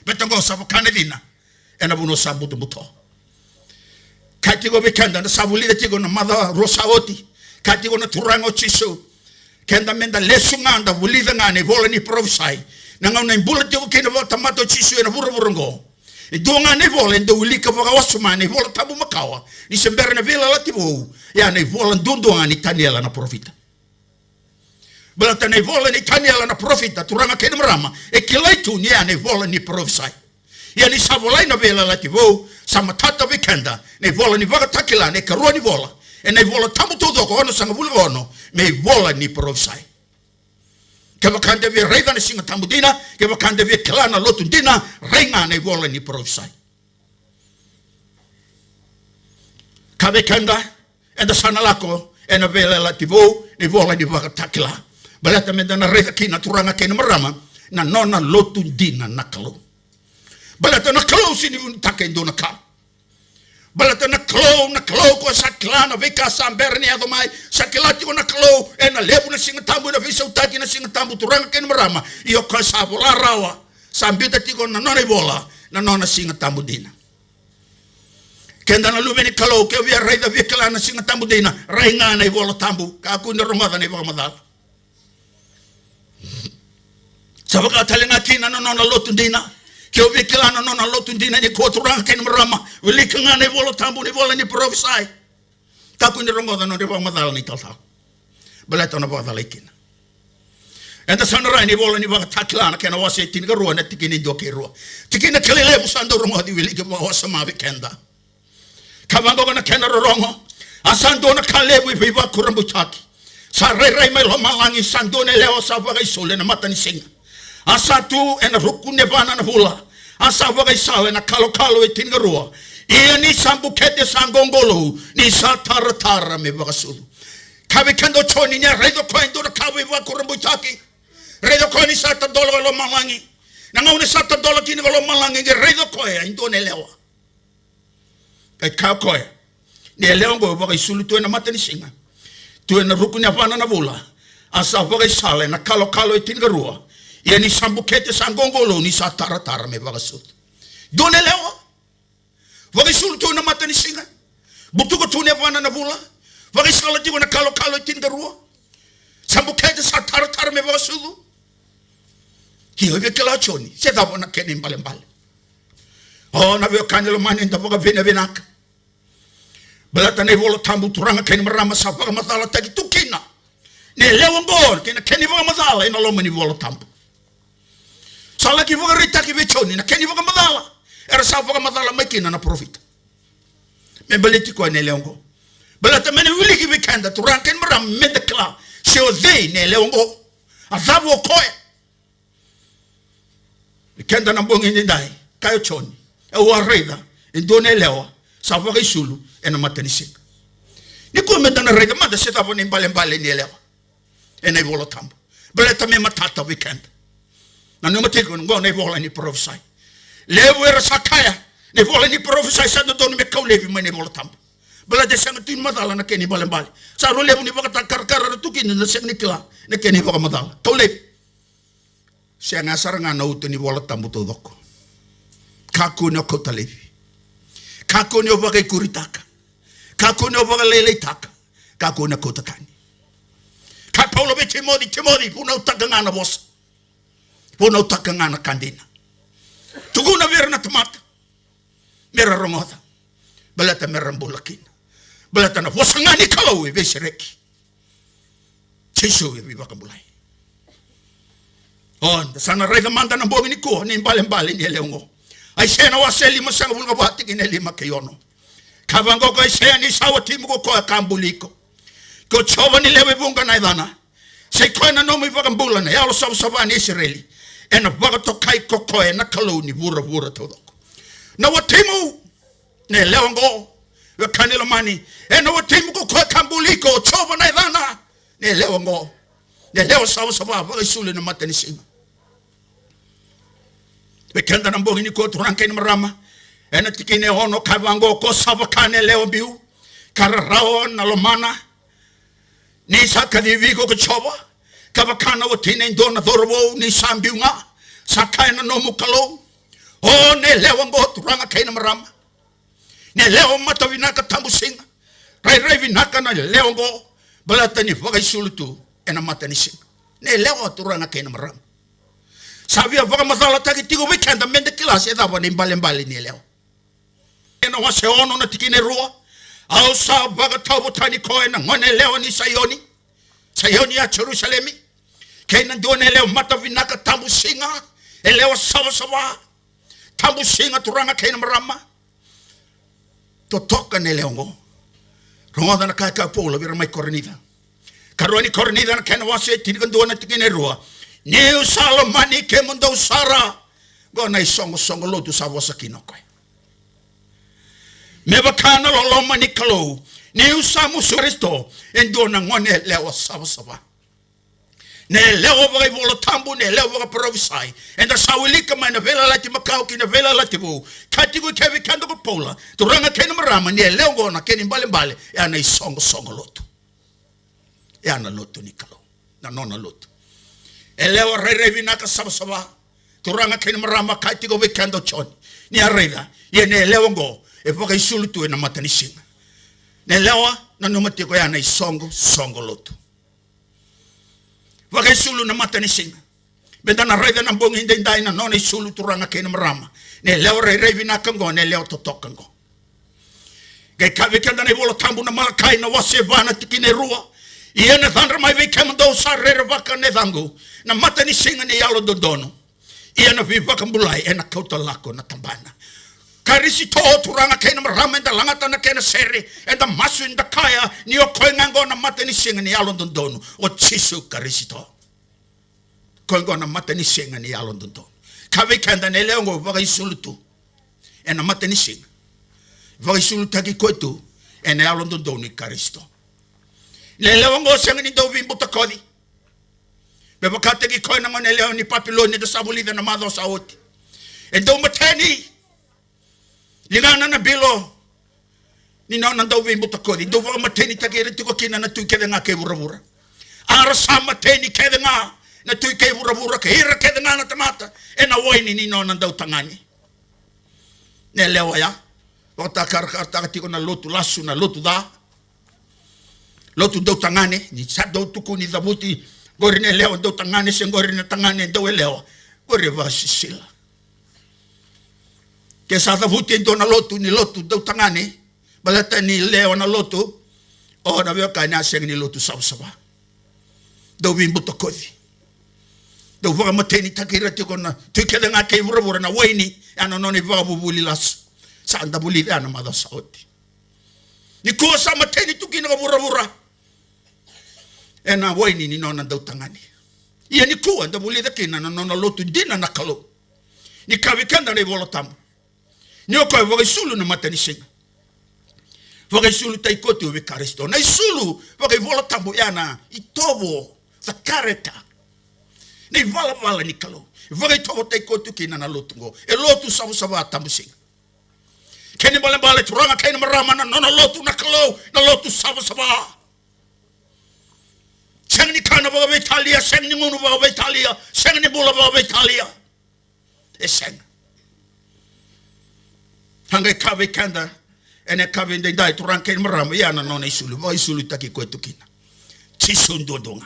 Betango sa vakana dina. Ena vuno sa buto. Katiko bekanda na sa vulida tiko na mother rosa oti. Katiko na turango chiso. Kenda menda lesunganda vulida ngane vola ni profisai. Nangau na imbula tiko kena vola tamato chisu ena vura-vurango. Idu ngane vola enda ulika voka wasumane vola tabu makawa. Ni sembera na vila lativo. Ya na vola ndundunga ni taniela na profita. Balata na vola ni taniela na profita. Turanga kena marama. E kilaitu ni ya na vola ni profisai. Ya ni savolai na vila lativo. Sama tata vikenda. Na vola ni vaka takila. Ne karua ni vola. E na vola tamu todo ko ono sanga vula ono. Me vola ni profisai. Keva kande vi reiva na singa tambu dina, keva kande vi kelana lotu dina, renga na vola ni profisai. Kabe kanda, enda sana lako, ena vela lativo, ni vola ni vaka takila. Balata menda na reiva kina turanga kena marama, na nona lotu dina nakalo. Balata nakalo sini untake ndo nakalo. Balata na klo ko sa klana vika samber ni adomai sakilati ko na klo na lebu na singa tambu na visa utaki na singa tambu turanga ken marama iyo ko sa bola rawa sambita tiko na nona bola na nona singa tambu dina kenda na lumeni klo ke via raida via klana singa tambu dina rainga na bola tambu ka ku na romada ni ba madal sabaka talenga tina na nona lotu dina Kyo vikilana nona lotu ndina ni koturanga keni marama. Wilikanga ni volo tambu ni vola ni profisai. Taku ni rongoda no riva madala ni talta. Baleta na vada laikina. Enda sanara ni vola ni vaka taklana kena wasi tinga ruwa na tikini doke ruwa. Tikina kelele busando rongo di wiliki wasa mavi kenda. Kavango na kena rongo. Asando na kalebu viva kurambu chaki. Sa rai mai lo malangi sando ne leo sa vaka isole na mata ni singa. Asatu ena rukune vana na hula. Asa vaga isawe na kalo e tingarua. Ia ni sambukete sangongolo. Ni sa tara me vaga sulu. Kabe kendo choni nya redo koe ndura kabe vaga kurambu chaki. Redo koe ni sa tandolo lo malangi. Nangau ni sa tandolo kini lo malangi. Redo koe indo ne lewa. Kai kao koe. Ne lewa ngo vaga isulu tu ena mata ni singa. Tu ena rukune vana na hula. Asa vaga isale na kalo e tingarua. Ia ni sambukete sangongolo ni sa tara me vagasut. Done lewa. Vagasulu tu na mata ni singa. Butuko tu ne vana na vula. Vagasala tigo na kalo tindarua. Sambukete sa tara me vagasudu. Hiyo vekela choni. Se davo na kene mbale. Oh na veo kanelo mani nda vaga venaka. Balata ne volo tambu turanga kene marama sa vaga matala tagi tukina. Ne lewa ngor kene vaga matala ina loma ni volo tambu. Sala ki voga rita ki vechoni na keni voga madala. Era sa voga madala makina na profit. Me baleti ko ne leongo. Balata mene wili ki vekanda turanga ken maram medekla. Seo they ne leongo. Azabo koe. Kenda na bongi ndai. Kayo choni. E warida. Ndo ne lewa. Sa voga isulu. Ena matanisik. Ni ko menda na rida. Mada seta vo ne mbale ne lewa. Ena i volo tambo. Balata me matata weekend. Na numa tiko ngo ne vola ni profisai. Levo era sakaya. Ne vola ni profisai sa do me kau levi me ne vola tambo. Bala de sang tin madala na keni balembali. Sa role ni baka kar tukin na sang nikla na keni baka madala. Tole. Siya nga saranga na uto ni wala tambuto doko. Kako na kotalevi. Kako na baka kuritaka. Kako na baka lele taka. Kako na kotakani. Ka Paulo be Timothy puna utaka na boss. Puna utaka na kandina. Tuguna vera na tomata. Mera rongota. Balata mera mbulakina. Balata na wasangani kalawe be SEREKI. Tisho we baka mulai. On sana rega manda na bomi ni ko ni mbale ni leongo. Ai sena waseli masanga bulga bati ki lima keyono. Kavango ko sena ni sawa timu ko kambuliko. Ko choba ni lewe bunga na idana. Se koina no mi baka mbula na yalo sawa ni Israeli. Ena baka to kai kokoe na kaloni vura todo. Na watimu ne leongo we kanilo mani. Ena watimu ko kambuliko choba na idana ne leongo. Ne leo sawa baka isule na mata ni singa. Bekenda na mbongi ni ko turanke ni marama. Ena tikine hono kavango ko savakane leo biu. Kararao na lomana. Ni sakadivi ko choba. Kavakana watine ndona dhorbo ni sambiu nga. Sakai na nomu kalo. O ne leo ngo turanga kaina marama. Ne leo mata vinaka tambu singa. Rai vinaka na leo ngo. Balata ni wagai sulutu. Ena mata ni singa. Ne leo turanga kaina marama. Sabia vaka mazala taki tigo weekend mende kilasi edava ni mbali ni leo. Ena wase ono na tikine rua. Au sa vaka taubo tani koe na ngone leo ni Sayoni. Sayoni ya Jerusalemi. Kena ndione leo mata vinaka tambu singa. Elewa sawa. Tambu singa turanga kena marama. Totoka ne leo ngo. Rongoda na kaka polo vira mai korenida. Karuani korenida na kena wase tiniga ndione tikine rua. Neu salomani KEMUDOU sara gona isongo lotu savosa kinokwe mebakana loloma ni kalo neu samu Kristo endona ngone lewa sava ne lewa vai volo tambu ne lewa prophesy enda sawilika mana vela lati makau kina vela lati bu katigu kevi kando ko pola turanga kena marama ne lewa gona keni mbale ya na isongo lotu ya na lotu ni kalo na nona lotu elewa rei vinaka saba turanga kena marama katigo weekend choni ni arega ye ne elewa ngo e foka isulutu na matanishinga ne elewa na nomatiko ya na isongo lotu foka isulu na matanishinga benda na rega na bongi ndai na nona isulu turanga kena marama ne elewa rei vinaka ngo ne elewa totoka ngo gai ka weekend na bolo tambu na malakai na wasevana tikine rua iene thandra mai we KEMUDOU sarere vaka ne thangu na mata ni singa ni yalo dodono iene vi vaka mbulai ena kauta lako na tambana karisi to turanga kena marama enda langata na kena sere enda masu enda kaya ni o koengango na mata ni singa ni yalo dodono o chisu karisi to koengo na mata ni singa ni yalo dodono kawe kenda ne leongo vaka isulutu ena mata ni singa vaka isulutu haki koetu ena yalo dodono karisto lelewa ngo senga ni dovi mbuta kodi beba kategi koi na ngone leo ni papiloni do sabulida na madho saoti endo mateni lingana na bilo ni na dovi mbuta kodi do va mateni tagere tiko kina na tu kede nga ke burabura ara sama teni kede nga na tu ke burabura ke hira kede nga na tamata ena waini ni na do tangani ne lewa ya ota karta tiko na lotu lasu na lotu da lotu do tangane ni sado tuku ni dabuti gorine leo do tangane sengorine tangane do leo gore vasisila ke sa dabuti do na lotu ni lotu do tangane balata ni leo na lotu o na veo kana seng ni lotu sabsaba do bimbu to kodi do vora mateni takira ti kona tu kede nga ke vura na waini ana no ni vora bubuli las sa anda buli ana mada saoti ni ko sa mateni tu kina vura ena waini ni nona do tangani ia ni kuwa da buli da kina na nona lotu DINA na kalo ni kavikanda ne volo tamu ni o ko voga sulu na matani singa voga sulu tai kote o Kristo na sulu voga volo tamu yana itobo sa kareta ni vala ni kalo voga itobo tai kote kina na lotu ngo e lotu sabu tamu singa Keni bale turanga keni marama na nona lotu na kalo na lotu saba. Seng ni kana baga Italia, seng ni ngunu baga Italia, seng ni bula baga Italia. Seng. Hanggai kabe kanda ene kabe ndai dai turanga keni marama ya na nona isulu, ba isulu taki kwetu kina. Chisundo donga.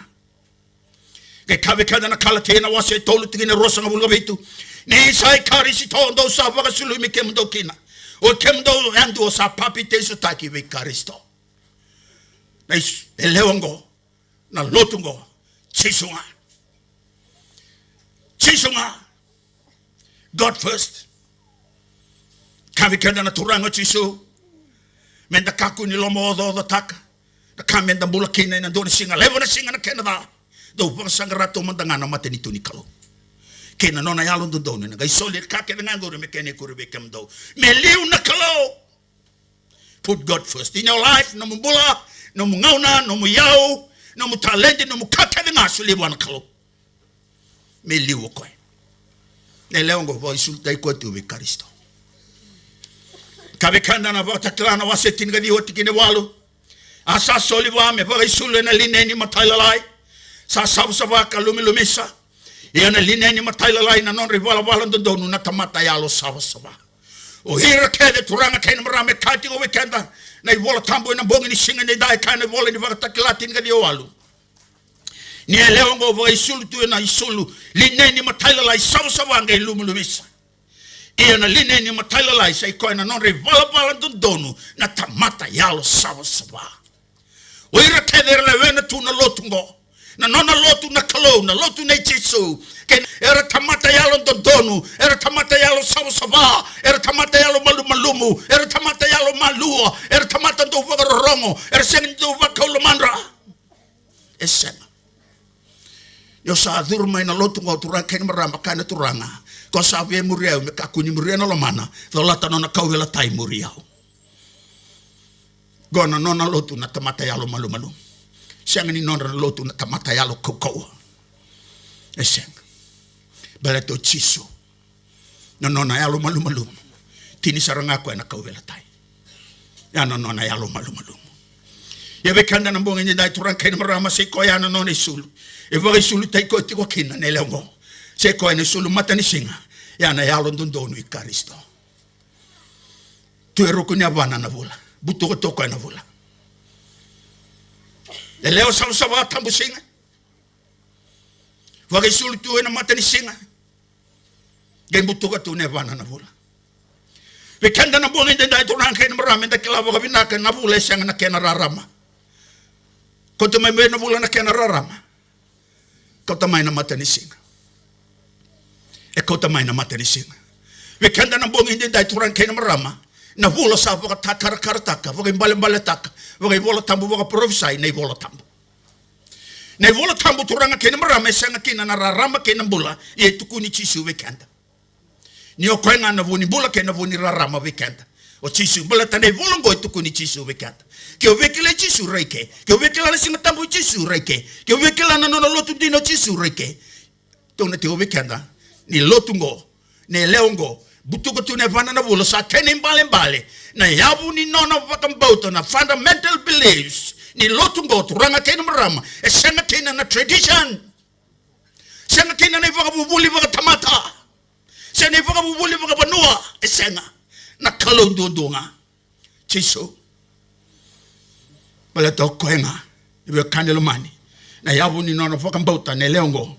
Ke kabe kanda na kala tena wase tolu tigine rosa ngabulga bitu. Ni sai kari si tondo sa baga sulu mi KEMUDOU kina. O KEMUDOU ando sa papi tesu taki ve karisto. Na elewongo na lotungo chisunga. Chisunga. God first. Kabe kanda na turanga chisu. Menda kaku ni lomo odo taka. Na kamenda bula kina na dona singa levo na singa na Canada. Do bang sangarato mandangana mate ni tuni kalo. Kena nona yalo do dona na gaisoli kake na ngoro me kene kurbe KEMUDOU. Me liu na kalo. Put God first in your life. No mubula, no mungauna, no muyao, no mutalente, no mukake na ngasuli wana kalo. Me liu koe. Ne leongo vo isulta ikotu be Kristo. Kabe kanda na vota klana wasetin gadi hotikine walu. Asa soli wa me vo isulu na lineni matailalai. Sa sabu sabaka lumilumisa. Yana lineni matailalai na non rivala wala ndonu na tamata yalo sabu sabaka. O hira kede turanga kene marame kati go wekenda na iwola tambo na bongi ni singa ni dai kana wola ni vaka takilati ngadi walu. Ni elewongo vo isulu tu na isulu lineni matailalai sabu sabanga ilumilumisa. Yana lineni matailalai sa ikoina non rivala wala ndonu na tamata yalo sabu sabaka. O hira kede lewena tu na lotungo. Na nona lotu na kalo, na lotu na Jesu. Ken era tamata yalo dodonu, era tamata yalo sabah, era tamata yalo malumu, era tamata yalo malua, era tamata do rongo, era sen do vakolomandra. Esen. Yo sa durma na lotu ngo turanga ken marama kana turanga. Ko sa ve muriau me kakuni muria na lomana, do lata nona kawela tai muriau. Gona nona lotu na tamata yalo malumalu. Siang ni non lotu na tamata yalo koko. Eseng. Baleto chiso. No nona yalo malumalum. Tini saranga ko na kawela tai. Ya no nona yalo malumalum. Ya bekanda na mbonga ni dai turang kain marama se ko ya no nona isulu. E va isulu tai ko tiko kina ne lengo. Se ko ene sulu mata ni singa. Ya na yalo ndondonu ikaristo. Tu ero kunya bana na vula. Buto ko toko na vula. Leo sawa tambu singa. Wage sulu tu na mata ni singa. Gembutu ka tu ne vana na vula. Wekenda na bonga ndenda itu nang kain marama nda kila waga binaka na vula sang na kena rarama. Kota mai na vula na kena rarama. Kota mai na mata ni singa. E kota mai na mata ni singa. Wekenda na bonga ndenda itu nang kain marama. Na vula sa waga takar taka, waga mbale taka, waga vola tambu waga profesai na vola tambu. Na vola tambu turanga kena marama sanga kena na rarama kena bula ye tukuni chisu wekenda. Ni o kwenga na vuni bula kena vuni rarama wekenda. O chisu bula tane vola ngoi tukuni chisu wekenda. Ke o wekele chisu reike, ke o wekela na singa tambu chisu reike, ke o wekela na nono lotu dino chisu reike. Tona te o wekenda ni lotungo, ne leongo. Butuko tu ne vana na vula sa kene mbale na yabu ni nona vakambauta na fundamental beliefs ni lotungo turanga kene marama e senga kene na tradition senga kene na vakabubuli vakatamata senga vakabubuli vakabanua e senga na kalondondonga chiso bala to koenga ibe kanelo mani na yabu ni nona vakambauta ne leongo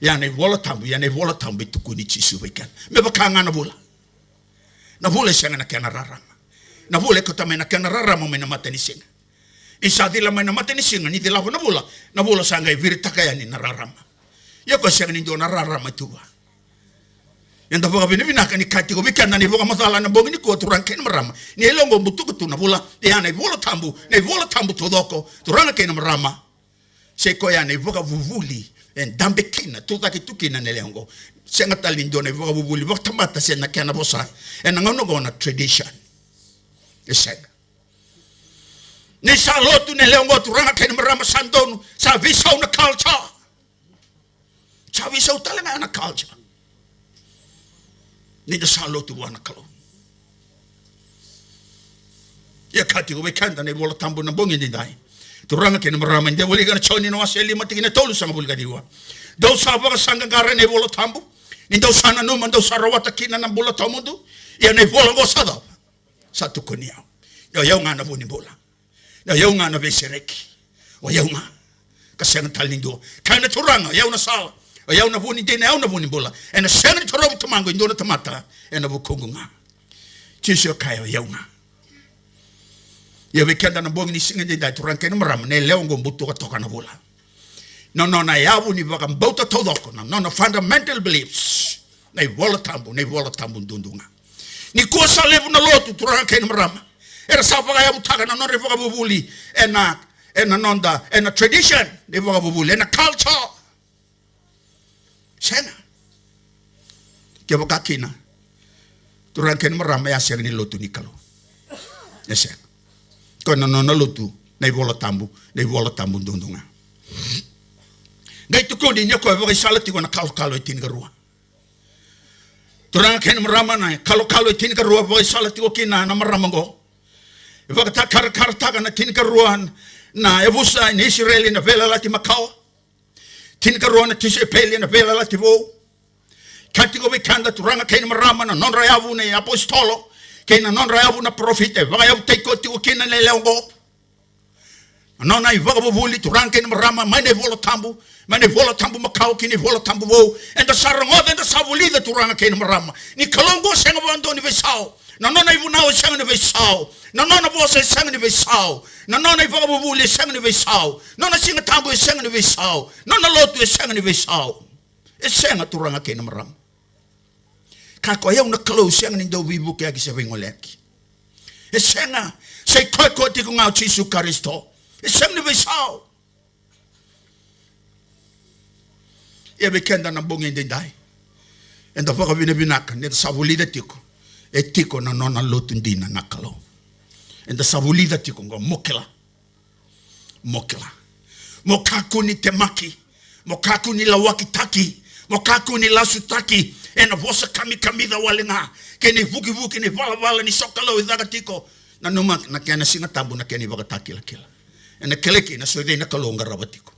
ya ne vola tambu tukuni chisu wekan me bakanga na vula. Na vule senga na kena rarama. Na vule kota mena kena rarama mena mata ni singa. Isa dila mena mata ni singa ni dila na vula. Na vula sanga virita kaya ni na rarama. Yoko senga ni do na rarama tuwa. Yanda voga vinaka ni kati ko vikana ni voga matala na bongi ni ko turang kena marama. Ni elongo butuku tu na vula. Ya na vola tambu todoko. Turanga kena marama. Se ko ya na voga vuvuli. En dambe kina tuta ki tukina ne lengo. Senga talindo ne voga bubuli wakta mata sena kena bosa en ngono gona tradition esenga ne sa lotu ne leongo turanga kena marama sandonu sa visau na culture sa visau talanga na culture ni de sa lotu wana kalo Ya kati ko bekanda na bola tambo na bongin din dai. Turanga kena marama ndia wali kana choni no aseli mati kena tolu sanga bulga diwa. Dau saba ka sanga gara ne bola tambo. Ni dau sana no mandau sarawata kina na bola tamudu. Ya ne bola go sada. Satu konia. Ya ngana boni bola. Ya ngana be sereki. O ya ngana. Kasang talnindo. Kana turanga ya una sala. O ya una boni dina ya una boni bola. Ena sanga torob tamango indona tamata. Ena bukungunga. Chisio kaya ya ngana. Ya wekenda na bongi ni singa de dai turang kena maram ne leongo mbutu ka toka na bola. No na yabu ni baka mbauta todoko na fundamental beliefs. Nei bola tambu ndundunga. Ni kuasa levu na lotu turang kena maram. Era sapa ya butaka na nore baka bubuli ena nonda ena tradition de baka bubuli ena culture. Sena. Ke baka kina. Turang kena maram ya sering ni lotu ni kalo. Yes. Kono no lutu nei bola tambu ndundunga. Ngai tuko di nyako e salati kona kalo itin garua. Turanga ken marama na kalo itin garua boy salati ko kina na maramango. E ta kar ta na tin garua na ebusa ni Israeli na vela lati makao. Tin garua na tise peli na vela lati vo. Kanti ko bekanda turanga ken marama na non rayavu ne apostolo. Kena non rayavu na profite, vagayavu teiko tiko kena le leongo. Non ai vagabuli turang kena marama, mane vola tambu makau kini vola tambu wo. Enda sarangoda enda savuli da turang kena marama. Ni kalongo senga bando ni vesao. Na non ai vunao senga ni vesao. Na non avosa senga ni vesao. Na non ai vagabuli senga ni vesao. Non singa tambu senga ni vesao. Non lotu senga ni vesao. E senga turang kena marama. Kako ya una close yang ni do bibu ke agi sebeng oleki. Esenga sei koko ti ngau Jesu Kristo. Eseng ni besau. Ya bekenda na bongi ndai. Enda faka bina binaka ne savulida tiko. Etiko na nona lotu DINA nakalo. Enda savulida tiko ngo mokela. Mokaku ni temaki. Mokaku ni lawaki taki. Mokaku ni lasutaki. Ena vosa kami da walenga kene vuki ni vala ni sokalo idaga tiko na numa na kena singa tambu na kene baga takila kila ena keleki na soide na kalonga rabatiko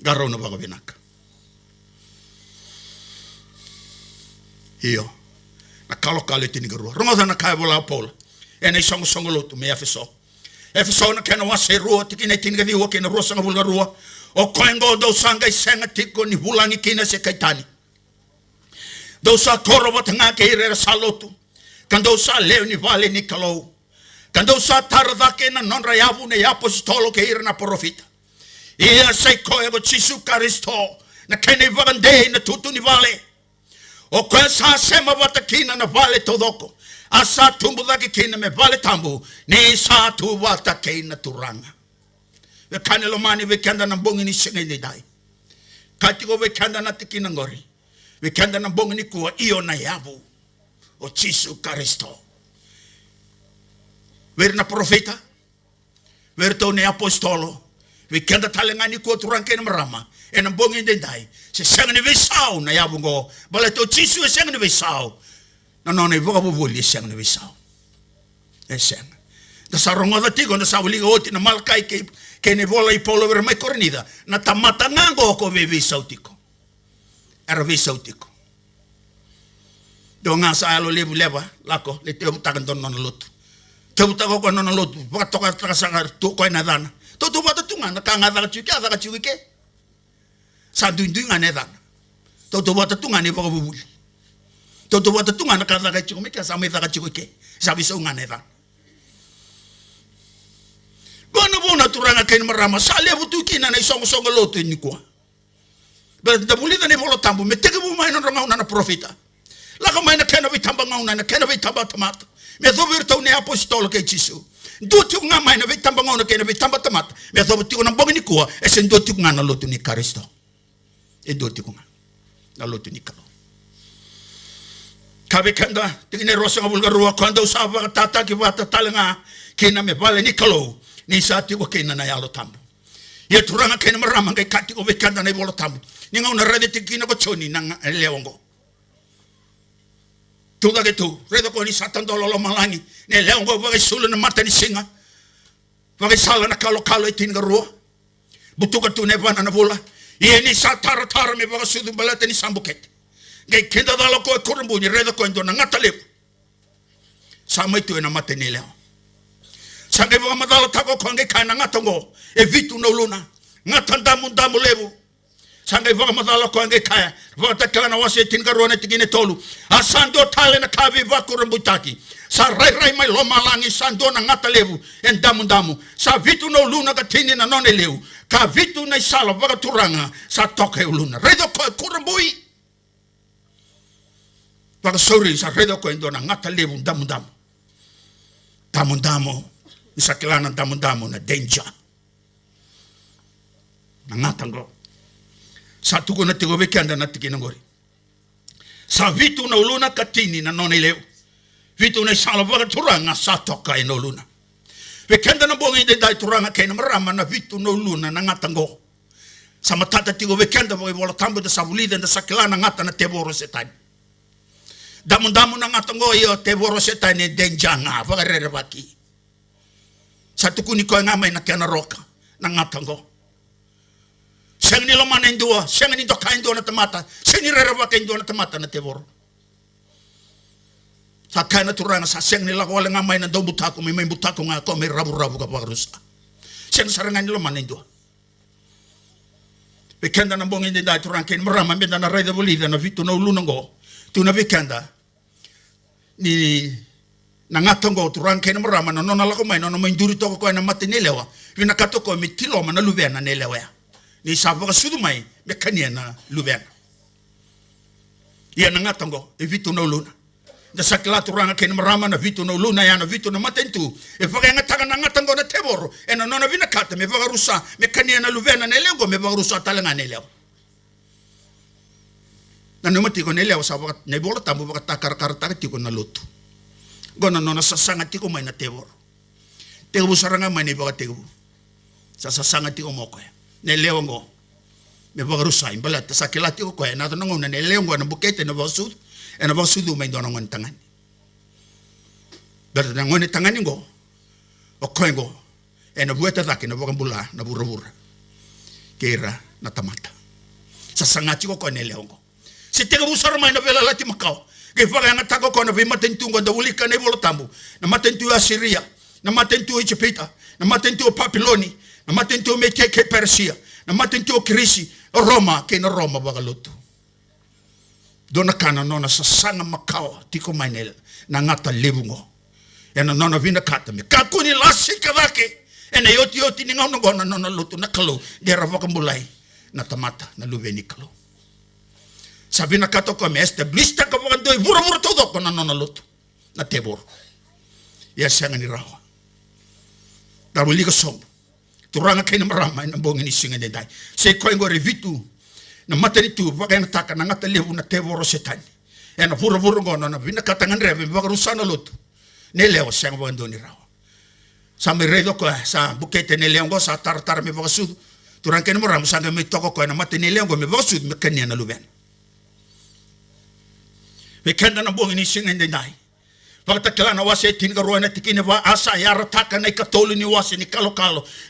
garo na baga binaka iyo na kalo tini garo ronga na kaya bola pola ena songo lotu me efeso na kena wase ruo tikine tinga di woke na rosa ngabulga ruo o koengo do sanga isenga tiko ni hulangi kina se kaitani. Dosa koro watanga ke ire salotu. Kandosa leo ni vale ni kalau. Kandosa taradake na non rayavu ne apostolo ke ire na profita. Ia sei koe wa Jesu Kristo. Na kene vagande na tutu ni vale. O koe sa sema watakina na vale todoko. Asa tumbu dake kina me vale tambu. Ni sa tu watake na turanga. We kane lomani we kanda na bongi ni singe ni dai. Katiko we kanda na tikina ngori. Wikenda na bongi ni kuwa iyo na yavu o Jesu Kristo. Weri na profeta, weri tau ne apostolo, wikenda talenga ni kuwa turangke na marama, ena bongi ndendai, se senga ni visao na yavu ngo, bala to Jesu e senga ni visao, na nona ivoka bubuli e senga ni visao. E senga. Da sarongo da tigo, da sawaliga oti na malkai ke ne vola i polo vera mai kornida, na tamata ngango ko ve visao tiko. Era visau tiko. Do nga sa alo lebu leva lako le te utakan don non lotu. Te utako ko non lotu. Baka toka taka sanga tu ko na dana. To tu bata tunga na kanga daka chuki adaka chuki. Sa dundunga ne dana. To tu bata tunga ne baka bubuli. To tu bata tunga na kanga daka chuki ka sa me daka chuki. Sa visau nga ne dana. Bona turanga ken marama sa lebu tu kina na songo lotu ni kwa. Da bulida ne bolo tambu me tege bu mai no ranga na profeta la ka mai na kena vi tamba ngauna na kena vi tamba tamata me do virtu ne apostolo ke Jesu do tu nga mai na vi tamba ngauna kena vi tamba tamata me do tu na bongi ni ko e sen do tu nga na lotu ni Kristo e do tu nga na lotu ni kalo kabe kanda tigine rosa ngabulga ruwa kanda usaba tata ki vata talenga kena me vale ni kalo ni sati ko kena na yalo tambu ye turanga kena marama ngai kati ko bekanda na bolo tambu ninga una rede tikina ko choni nang leongo tuga ke tu redo ko ni satan do lo malangi ne leo go ba sulu na mata ni singa ba sala na kalo itin garo butuka tu ne bana na bola ye ni satara tara me ba sudu balata ni sambuket ge kenda dalo ko kurumbu ni redo ko ndo na ngata lep sama itu na mata ni leo sange ba madalo tako ko nge kana ngatongo e vitu no luna ngata ndamu lebu sange ba madalo ko nge kaya vota kala na wase tin garo na tigine tolu asando tale na kavi va kurumbu taki sa rai mai lo malangi sando na ngata lebu en damu sa vitu no luna ka tini na none leu ka vitu na sala va turanga sa toke luna redo ko kurambui va sorry sa redo ko ndo na ngata lebu damu isa kilana damu na danger na ngata ngo sa tuko na tigo bekanda na tikina ngori sa vitu na luna ka tini na none leu vitu na sala va turanga sa toka no luna bekenda na bongi de dai turanga kena marama na vitu no luna na ngata ngo sama tata tigo bekenda bo bola tambo de sabulida de sakilana ngata na teboro setan damu na ngata ngo yo teboro setan ne denjanga va rere baki satu kuni ko ngamai na kena roka na ngata ngo seng ni lo mana indua seng ni to kain do na temata seng ni rere baki do na temata na teboro sakana turanga sa seng ni la ko ngamai na do butako me butako nga ko me rabu ka parusa seng sarangan ni lo mana indua bekenda na bongi de da turanga ken marama me na raida bolida na vitu na uluna ngo tu na bekenda ni na ngatongo turanga ken marama na nona la ko mai nona manduri to ko na matini lewa vina katoko mi tilo mana lubena ne lewa ni sabo ka sudu mai me kania na lubena ya na ngatongo e vitu na uluna da sakla turanga ken marama na vitu na uluna ya na vitu na matentu e faga ngataga na ngatongo na teboro e na nona vina kata me vaga rusa me kania na lubena ne lengo me vaga rusa talanga ne lewa na no matiko ne lewa sabo ne bola tambo ba takar tiko na lutu gona nona sasanga tiko mai na teboro tebo saranga mai ne baga tebo sasanga tiko moko ne lewa ngo me baga rusa imbala sakela tiko ko na no ngona ne lewa ngo na bukete na basu e na basu du mai dona ngon tangan berda ngone tangan ngo o koengo e na bueta dake na baga bula na bura kera na tamata sasanga tiko ko ne lewa ngo se tega busar mai na vela lati makau ke faga nga tako ko na vi matentu ngo da ulika ne bolo tambu na matentu Asiria na matentu Egypta na matentu Papiloni na matentu Mekeke Persia na matentu Krisi Roma ke na Roma bagalotu dona kana nona sasanga makau tiko mainel na ngata lebungo ena nona vina kata me kakuni lasika dake ena yoti ni ngona ngona nona lutu na kalo dera vakambulai na tamata na luveni kalo sabi na kato ko me establish ta ko do bura todo ko na nona lutu na tebor ya sanga ni rawa daruli ko som turanga kay na marama na bongini singa de dai se ko ngore vitu na matani tu baga na taka na ngata lebu na teboro setan e na bura ngona na vina katangan rebe baga rusana lutu ne leo sanga bo ndo ni rawa sa me redo ko sa bukete ne leo sa tartar me baga sud turanga kay na marama sanga me toko ko na matani leo me baga sud me kanya na luben bekenda na bongini singa de dai Pagtakala na wase tin garuan na tikine wa asa ya rataka na ikatolu ni wase ni kalo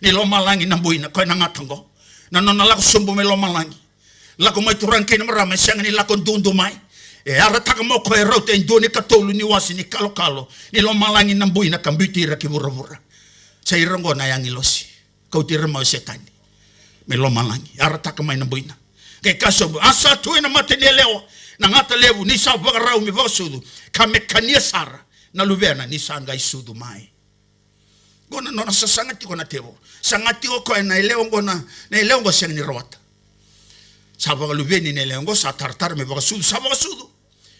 ni lo malangi na buina ko na ngatango na nona la sumbu me lo malangi la ko mai turanke na marama sanga ni la ko dundu mai e arataka mo ko rote ndoni katolu ni wase ni kalo ni lo malangi na buina kambitira ki burabura sai rango na yang ilosi kau tira mau setani me lo malangi arataka mai na buina ke kaso asa tu na matene leo na ngata levu ni sa bagarau mi vosudu kamekania sara na luvena ni sanga isudu mai gona nona sasangati kona tebo sangati ko na eleo ngona na eleo ngo seng ni rota sa baga luveni ne eleo ngo sa tartar me vosudu sa vosudu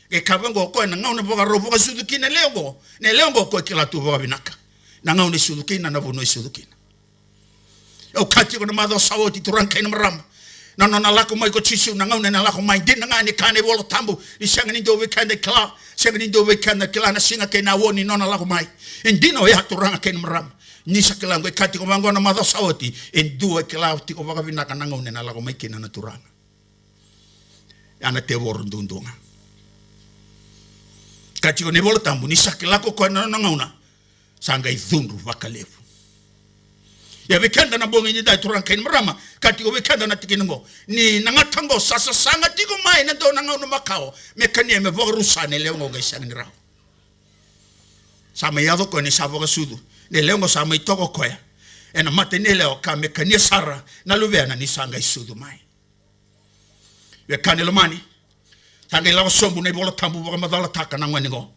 ke kabango ko na ngauna bagaro vosudu kina eleo ne eleo ngo ko kila tu baga binaka na ngauna sudu kina na bono sudu kina o kati ko na mado sawoti turanka ina marama na nona lako mai ko chisu na ngauna na lako mai din nga ni kane bolo tambu ni sanga ni do weekend kla sanga ni do weekend kla na singa ke na woni nona lako mai endino ya turanga ken maram ni sakela ngo kati ko mango na mado sawoti en do kla ti ko baka vina kana ngauna na lako mai kina na turanga ana te wor ndundunga Kati ne bola tambu ni sakilako ko na ngauna. Sanga idhundu wakalevu. Ya wekenda na bongi ni dai turankain marama. Kati wekenda na tikingo. Ni nangatango sasa sanga tigo mai na do nangauna makao. Mekania me vorusane leongo gaisang nirao. Sama yado ko ni savoga sudu. Ne leongo sama itoko koya. Ena mate ne leo ka mekania sara na luveana ni sanga isudu mai. Wekane lomani. Sanga ilawa sombu na ibola tambu waka madala taka na ngwaningo.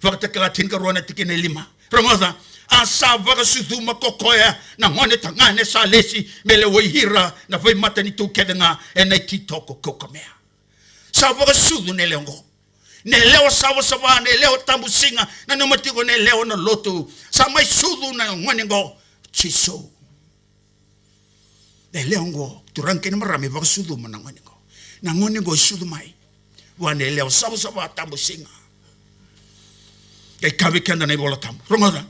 Waka tekela tinka ruana tikine lima. Ramoza. Asa waka sudu makokoya na ngwane tangane sa lesi mele wihira na vai mata ni tu kedenga ena ititoko kokamea. Sa waka sudu ne leongo. Ne leo sawa sawa ne leo tambu singa na numatigo ne leo na lotu. Sa mai sudu na ngwaningo chiso. Ne leongo turankeni marami waka sudu mana ngwaningo. Na ngwaningo sudu mai. Wane leo sawa sawa tambu singa. Kay kawi kenda na ibola tambu. Rongoda.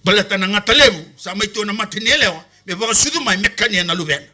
Balata na ngatalevu. Sama ito na matini leo. Me waka sudu mai mekania na lubena.